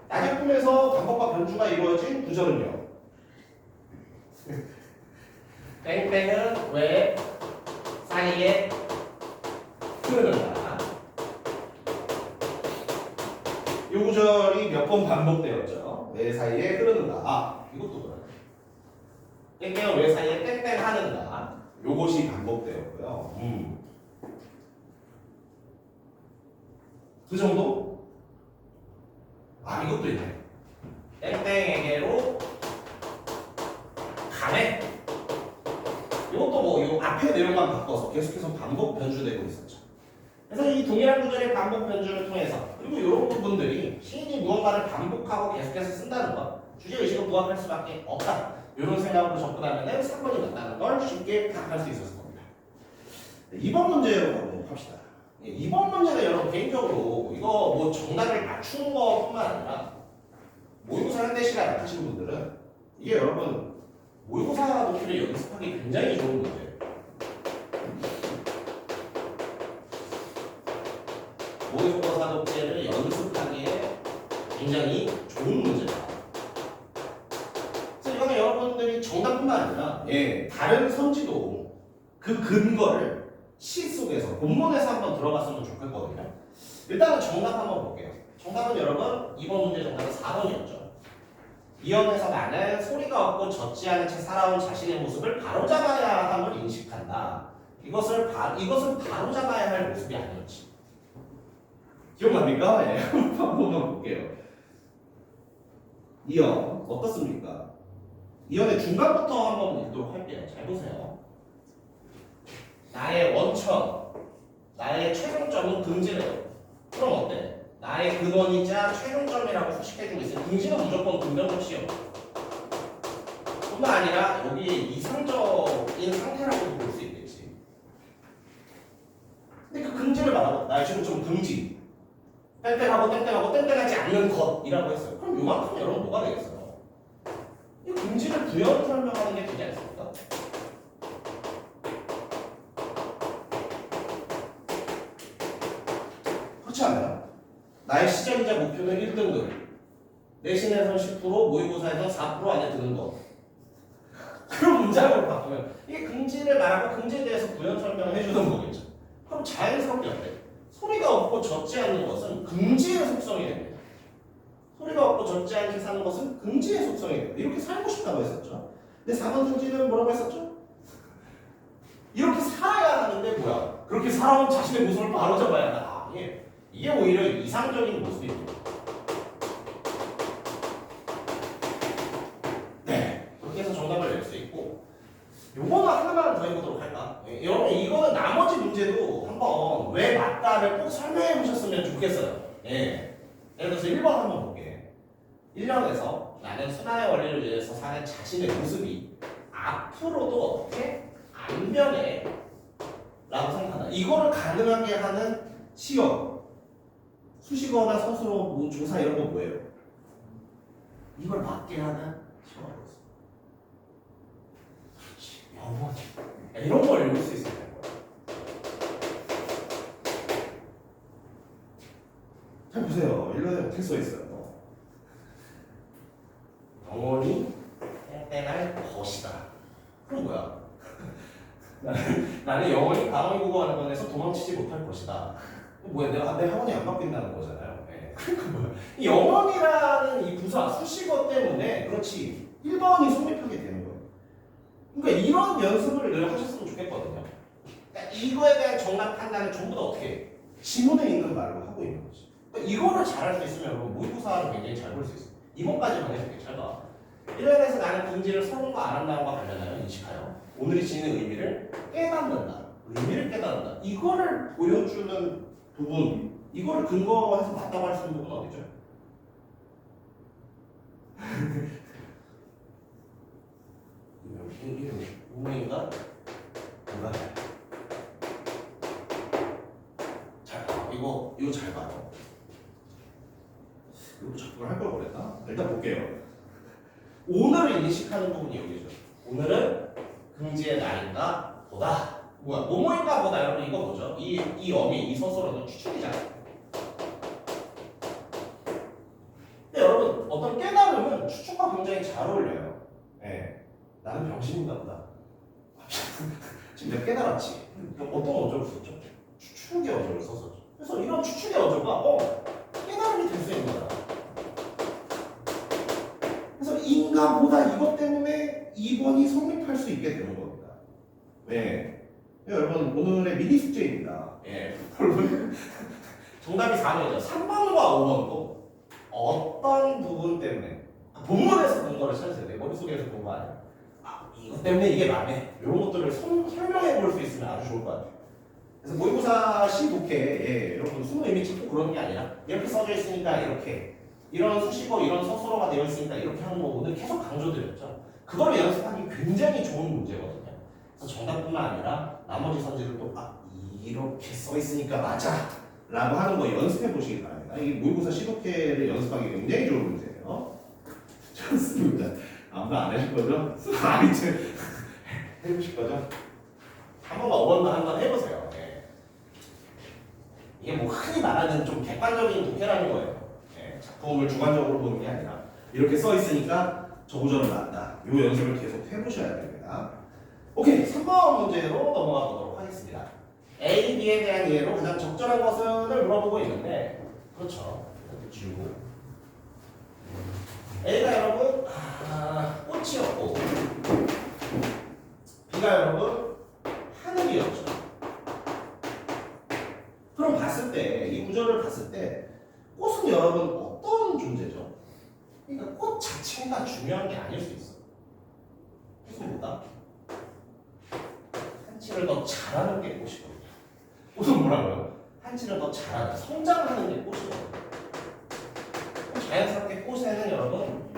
나작품에서 반복과 변주가 이루어진 구절은요. 땡땡은 왜 사이에 흐르는가? 이 구절이 몇 번 반복되었죠. 왜 사이에 흐르는가? 이것도 그러네. 땡땡은 왜 사이에 땡땡하는가? 요것이 반복되었고요. 그 정도? 이것도 있네. 땡땡에게로 가네. 이것도 요 앞에 내용만 바꿔서 계속해서 반복 변주되고 있었죠. 그래서 이 동일한 구절의 반복 변주를 통해서 그리고 이런 부분들이 시인이 무언가를 반복하고 계속해서 쓴다는 것, 주제의식을 부각할 수밖에 없다. 이런 생각으로 접근하면 3번이 맞다는 걸 쉽게 파악할 수 있었을 겁니다. 2번 문제로 가봅시다. 2번 문제는 여러분 개인적으로 이거 정답을 맞추는 것뿐만 아니라 모의고사 한 대시간 하시는 분들은 이게 여러분 모의고사 독해를 연습하기 굉장히 좋은 문제예요. 모의고사 독해를 연습하기에 굉장히 좋은 문제다. 그래서 이거는 여러분들이 정답뿐만 아니라 다른 선지도 그 근거를 시 속에서 본문에서 한번 들어갔으면 좋겠거든요. 일단은 정답 한번 볼게요. 정답은 여러분 2번 문제 정답은 4번이었죠. 이언에서 나는 소리가 없고 젖지 않은 채 살아온 자신의 모습을 바로잡아야 함을 인식한다. 이것은 바로잡아야 할 모습이 아니었지. 기억납니까? 예, 한 번만 볼게요. 이언 어떻습니까? 이언의 중간부터 한번 읽도록 할게요. 잘 보세요. 나의 원천, 나의 최종점은 긍지래요. 그럼 어때? 나의 근원이자 최종점이라고 수식해주고 있으니 긍지는 무조건 긍정적 시험. 뿐만 아니라 여기에 이상적인 상태라고도 볼 수 있겠지. 근데 그 긍지를 말하고 나의 최종점 긍지. 땡땡하고 땡땡하고 땡땡하지 않는 것이라고 했어요. 그럼 요만큼 여러분 뭐가 되겠어요? 이 긍지를 부연 설명하는 게 되지 않습니까? 그렇지 않아요? 나의 시작이자 목표는 1등급. 내신에선 10%, 모의고사에선 4% 안에 드는 것. 그런 문장으로 바꾸면 이게 긍지를 말하고 긍지에 대해서 부연 설명을 해주는 거겠죠. 그럼 자연스럽게 어때? 소리가 없고 젖지 않는 것은 긍지의 속성이 됩니다. 소리가 없고 젖지 않게 사는 것은 긍지의 속성이 됩니다. 이렇게 살고 싶다고 했었죠. 근데 4번 긍지는 뭐라고 했었죠? 이렇게 살아야 하는데 뭐야? 그렇게 살아온 자신의 모습을 바로잡아야 한다. 이게 오히려 이상적인 모습입니다. 네, 그렇게 해서 정답을 낼 수 있고 요거는 하나만 더 해보도록 할까? 여러분 이거는 나머지 문제도 한번 왜 맞다를 꼭 설명해 보셨으면 좋겠어요. 예. 예를 들어서 1번 한번 볼게. 1년에서 나는 순환의 원리를 위해서 사는 자신의 모습이 앞으로도 어떻게 안 변해 라고 생각한다. 이거를 가능하게 하는 시험 수식어나 서술어, 뭐 조사 이런 거 뭐예요? 이걸 맞게 하는 시험을 했어. 그렇지. 영원. 이런 걸 읽을 수 있을 거야. 잘 보세요. 1년에 어떻게 써 있어요? 영원히 땡땡할 것이다. 그럼 뭐야? 나는 영원히 강의 국어학원에서 도망치지 못할 것이다. 뭐야? 내 학원이 안 바뀐다는 거잖아요. 네. 그러니까 뭐야? 이 영원이라는 이 부사 수식어 때문에 그렇지 1번이 성립하게 되는 거예요. 그러니까 이런 연습을 늘 하셨으면 좋겠거든요. 그러니까 이거에 대한 정답 판단을 전부 다 어떻게 지문에 있는 말로 하고 있는 거지. 그러니까 이거를 잘할 수 있으면 여러분 모의고사를 굉장히 잘 볼 수 있어요. 이번까지만 해도 잘 봐. 1년에서 나는 긍지를 서론과 안 한다고 관련하여 인식하여 오늘이 지닌 의미를 깨닫는다. 의미를 깨닫는다. 이거를 보여주는 부분, 이거를 근거해서 맞다고 할 수 있는 부분은 어디죠? 운명인가? 뭔가? 잘 봐. 이거 잘 봐요. 이거 접근을 할 걸 그랬나? 일단 볼게요. 오늘을 인식하는 부분이 여기죠. 오늘은 긍지의 날인가 보다. 뭐야? 뭐뭐인가 보다. 여러분 이거 뭐죠? 이 어미, 이 서술어는 추측이잖아요. 근데 여러분 어떤 깨달음은 추측과 굉장히 잘 어울려요. 네. 나는 병신인가 보다. 지금 내가 깨달았지. 어떤 어조를 썼죠? 추측의 어조를 썼었죠. 그래서 이런 추측의 어조가 깨달음이 될 수 있는 거다. 그래서 인간보다 이것 때문에 2번이 성립할 수 있게 되는 겁니다. 네. 여러분 오늘의 미니 숙제입니다. 예. 정답이 4번이죠. 3번과 5번도 어떤 부분 때문에 본문에서 근거를 찾으세요. 내 머릿속에서 본 거 아니야. 이것 때문에 이게 맞네. 이런 것들을 설명해 볼 수 있으면 아주 좋을 것 같아요. 그래서 모의고사 시독해 여러분 수능 의미 찾고 그러는 게 아니라 이렇게 써져 있으니까 이렇게 이런 수식어, 이런 서술어가 되어 있으니까 이렇게 하는 거 오늘 계속 강조드렸죠. 그걸 연습하기 굉장히 좋은 문제거든요. 그래서 정답뿐만 아니라 나머지 선지들도 이렇게 써 있으니까 맞아 라고 하는 거 연습해 보시기 바랍니다. 이게 모의고사 시독해를 연습하기 굉장히 좋은 문제예요. 좋습니다. 아무도 안 하실 거죠? 이제 해보실 거죠? 한 번만 5번만 한번 해보세요. 네. 이게 뭐 흔히 말하는 좀 객관적인 독해라는 거예요. 네. 작품을 주관적으로 보는 게 아니라 이렇게 써 있으니까 저 구절은 맞다. 이 연습을 계속 해보셔야 됩니다. 오케이, 3번 문제로 넘어가 보도록 하겠습니다. A, B에 대한 이해로 가장 적절한 것을 물어보고 있는데 그렇죠. 이렇게 지우고 A가 여러분 꽃이었고 B가 여러분 하늘이었죠. 그럼 봤을 때 이 구조를 봤을 때 꽃은 여러분 어떤 존재죠? 그러니까 꽃 자체가 중요한 게 아닐 수 있어. 꽃은 뭐다? 한치를 더 잘하는 게 꽃이거든요. 꽃은 뭐라고요? 한치를 더 잘하는, 성장하는 게 꽃이거든요. 자연스럽게 꽃에는 여러분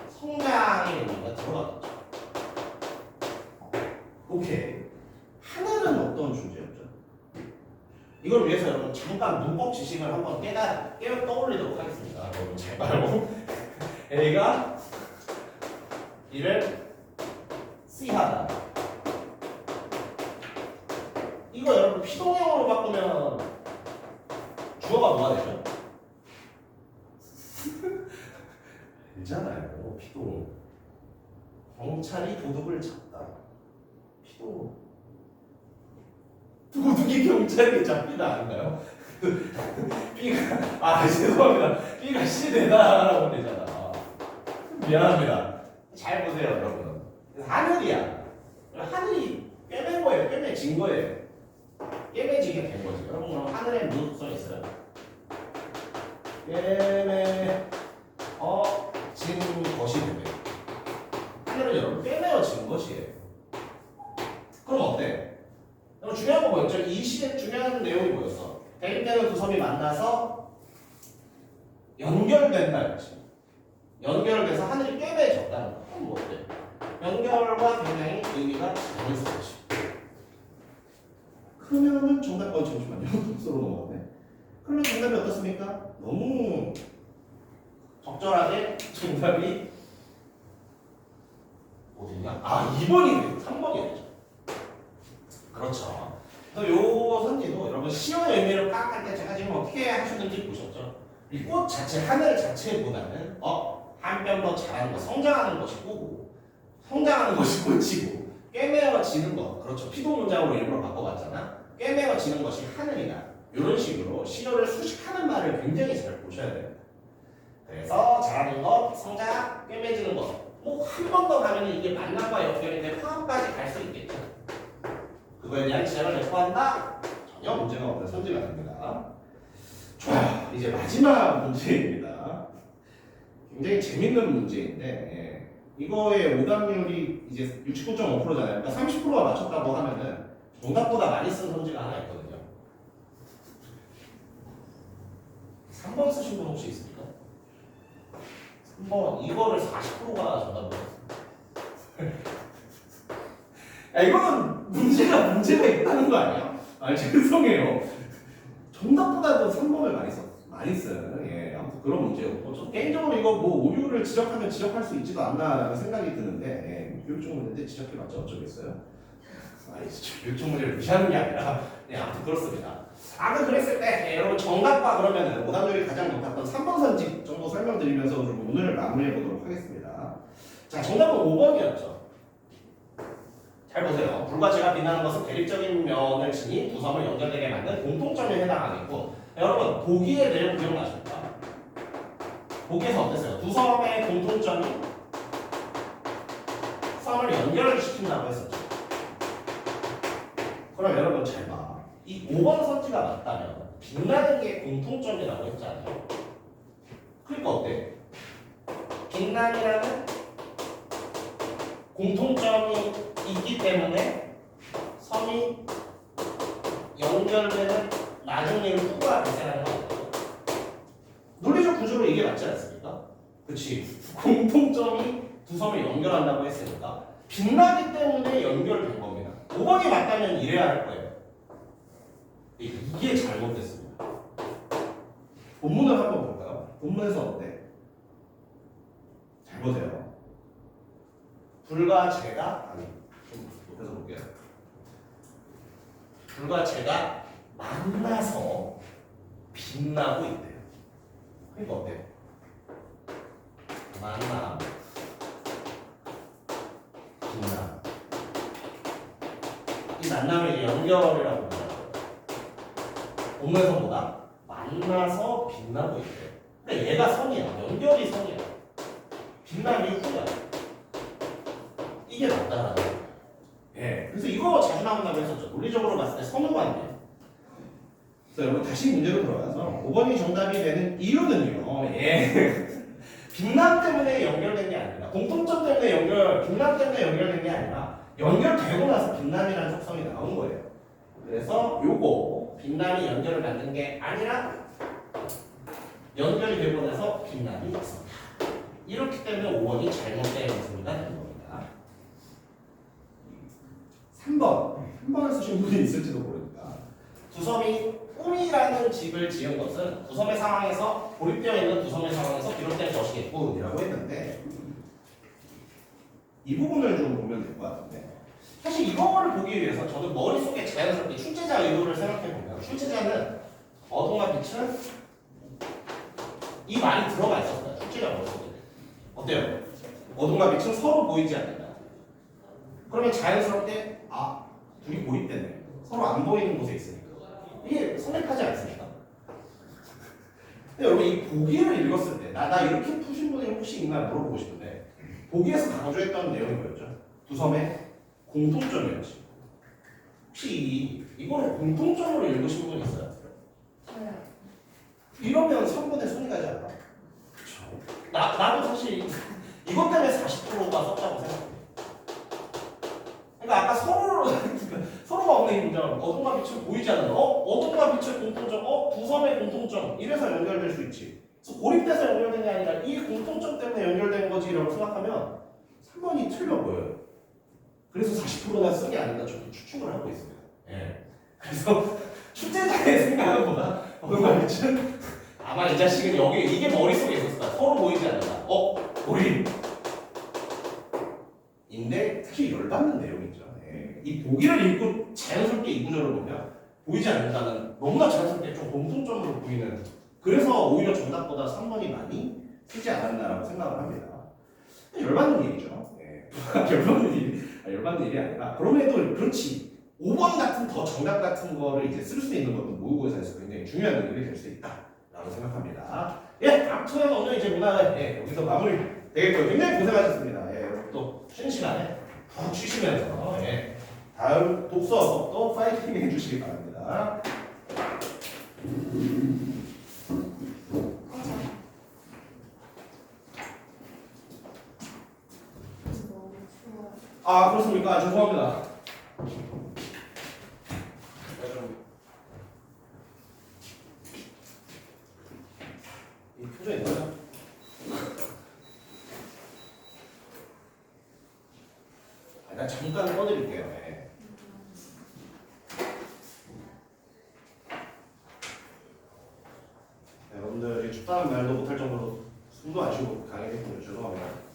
성장의 의미가 들어가겠죠. 오케이. 하늘은 어떤 존재였죠? 이걸 위해서 여러분 잠깐 문법 지식을 한번 깨어 떠올리도록 하겠습니다. 여러분 잘 봐요. A가 B를 C하다. 이거 여러분 피동형으로 바꾸면 주어가 뭐가 되죠? 알잖아요. 피동. 경찰이 도둑을 잡다. 피동. 도둑이 경찰에게 잡히다 아닌가요? B가 죄송합니다. B가 C 되다라고 되잖아. 미안합니다. 잘 보세요, 여러분. 하늘이야. 하늘이 꿰맨 거예요. 꿰매진 거예요. 꿰매지게 된 거지. 여러분 그럼 하늘에 무슨 속성이 있어요? 꿰매진 것이 되네요. 하늘은 여러분 꿰매어진 것이에요. 그럼 어때? 중요한 거 뭐였죠? 이 시의 중요한 내용이 뭐였어? 대립되는 두 섬이 만나서 연결된다였지. 연결돼서 하늘이 꿰매졌다는 거. 그럼 뭐 어때? 연결과 굉장히 의미가 자연스럽지. 그러면은 정답, 잠시만요. 독서로 넘어가네. 그러면 정답이 어떻습니까? 너무 적절하게 정답이 어디냐? 2번이 되죠. 3번이 되죠. 그렇죠. 그래서 요 선지도 여러분 시의 의미를 파악할 때 제가 지금 어떻게 하셨는지 보셨죠? 이 꽃 자체, 하늘 자체보다는 한 뼘 더 자라는 것, 성장하는 것이 꽃이고, 성장하는 것이 꽃이고, 꿰매어지는 것, 그렇죠. 피도 문장으로 일부러 바꿔봤잖아. 꿰매어지는 것이 하늘이다. 이런 식으로 시어를 수식하는 말을 굉장히 잘 보셔야 돼요. 그래서 자라는 것, 성장, 꿰매지는 것. 뭐 한 번 더 가면 이게 만남과 연결인데 화음까지 갈 수 있겠죠. 그거에 대한 지장을 내포한다? 전혀 문제가 없는 선지가 됩니다. 좋아요. 이제 마지막 문제입니다. 굉장히 재밌는 문제인데 이거의 오답률이 이제 69.5%잖아요. 그러니까 30%가 맞췄다고 하면은 정답보다 많이 쓴 선지가 하나 있거든요. 3번 쓰신 분 혹시 있습니까? 3번 이거를 40%가 정답으로 이거는 문제가 있다는 거 아니야? 죄송해요. 정답보다도 3번을 많이 써요. 예, 아무튼 그런 문제였고, 저 개인적으로 이거 뭐 오류를 지적하면 지적할 수 있지도 않나라는 생각이 드는데, 교육적 문제인데 지적해봤자 어쩌겠어요? 교육적 문제를 무시하는 게 아니라, 아무튼 그렇습니다. 그랬을 때, 여러분 정답과 그러면은 오답률이 가장 높았던 3번 선지 정도 설명드리면서 좀 오늘 마무리해보도록 하겠습니다. 자, 정답은 5번이었죠. 잘 보세요. 불과 제가 빛나는 것은 대립적인 면을 지닌 두 섬을 연결되게 만든 공통점에 해당하겠고, 여러분 보기의 내용 기억나십니까? 보기에서 어땠어요? 두 섬의 공통점이 섬을 연결을 시킨다고 했었죠. 그럼 여러분 잘 봐. 이 5번 선지가 맞다면 빛나는 게 공통점이라고 했잖아요. 그러니까 어때? 빛남이라는 공통점이 있기 때문에 섬이 연결되는 나중에 후가 발생하는 거 같아요. 논리적 구조로 이게 맞지 않습니까? 그렇지. 공통점이 두 섬을 연결한다고 했으니까 빛나기 때문에 연결된 겁니다. 5번이 맞다면 이래야 할 거예요. 이게 잘못됐습니다. 본문을 한번 볼까요? 본문에서 어때? 잘 보세요. 불과 제가 좀 높여서 볼게요. 불과 제가 만나서 빛나고 있대요. 그러니까 어때? 만나, 빛나. 이 만남을 연결이라고 부르죠. 본문에서 뭐다? 만나서 빛나고 있대요. 근데 얘가 선이야. 연결이 선이야. 빛남이 후야. 이게 맞다라는 거예요. 예. 그래서 이거 자주 나온다고 했었죠. 논리적으로 봤을 때 선호관계. 그래서 여러분 다시 문제로 돌아가서 5번이 정답이 되는 이유는요. 예. 빛남 때문에 연결된 게 아니라 공통점 때문에 빛남 때문에 연결된 게 아니라 연결되고 나서 빛남이라는 속성이 나온 거예요. 그래서 요거 빛남이 연결을 만든 게 아니라 연결이 되고 나서 빛남이 있습니다. 이렇기 때문에 5번이 잘못된 소리가 되는 겁니다. 3번을 쓰신 분이 있을지도 모르니까 구섬이 꿈이라는 집을 지은 것은 구섬의 상황에서 고립되어 있는 구섬의 상황에서 비롯된 것이겠고 이라고 했는데 이 부분을 좀 보면 될 것 같은데 사실 이거를 보기 위해서 저도 머릿속에 자연스럽게 출제자 의도를 생각해보면 출제자는 어둠과 빛은 이 말이 들어가 있었어요. 출제자 머릿속에 어때요? 어둠과 빛은 서로 보이지 않는다. 그러면 자연스럽게 둘이 고립됐네. 서로 안 보이는 곳에 있으니까 이게 성립하지 않습니까? 근데 여러분 이 보기를 읽었을 때 나 이렇게 푸신 분이 혹시 있나 물어보고 싶은데 보기에서 강조했던 내용이 뭐였죠? 두 섬의 공통점이었지. 혹시 이거를 공통점으로 읽으신 분 있어요? 저요. 이러면 3분의 손이 가지 않나? 그쵸. 나도 사실 이것 때문에 40%가 썼다고 생각해. 그러니까 아까 서로가 없는 이 문장 어둠과 빛은 보이지 않는다. 어둠과 빛의 공통점, 두 섬의 공통점 이래서 연결될 수 있지. 그래서 고립돼서 연결된 게 아니라 이 공통점 때문에 연결된 거지라고 생각하면 3번이 틀려 보여요. 그래서 40%나 쓴 게 아닌가 저도 추측을 하고 있습니다. 예. 그래서 출제자의 생각보다 어둠과 빛은 아마 이 자식은 여기 이게 머릿속에 있었을 거야. 서로 보이지 않는다. 고립. 인데 특히 열받는 내용이죠. 예. 이 보기를 읽고 자연스럽게 이 구조를 보면 보이지 않는다는 너무나 자연스럽게 좀 공통점으로 보이는 그래서 오히려 정답보다 3번이 많이 쓰지 않았나라고 생각을 합니다. 열받는 일이죠. 예. 열받는 일이 아니라 그럼에도 그렇지 5번 같은 더 정답 같은 거를 이제 쓸 수 있는 것도 모의고사에서 굉장히 중요한 일이 될 수 있다라고 생각합니다. 예, 아무튼 오늘 이제 문화는 여기서 마무리 되겠고요. 굉장히 고생하셨습니다. 예, 또 쉬는 시간에 푹 쉬시면서 다음 독서 수업도 파이팅 해주시기 바랍니다. 너무 추워요. 그렇습니까? 죄송합니다. 이 표정이 뭐야? 나 잠깐 꺼드릴게요. 네. 여러분들이 춥다는 말도 못할 정도로 숨도 안 쉬고 강의했군요. 죄송합니다.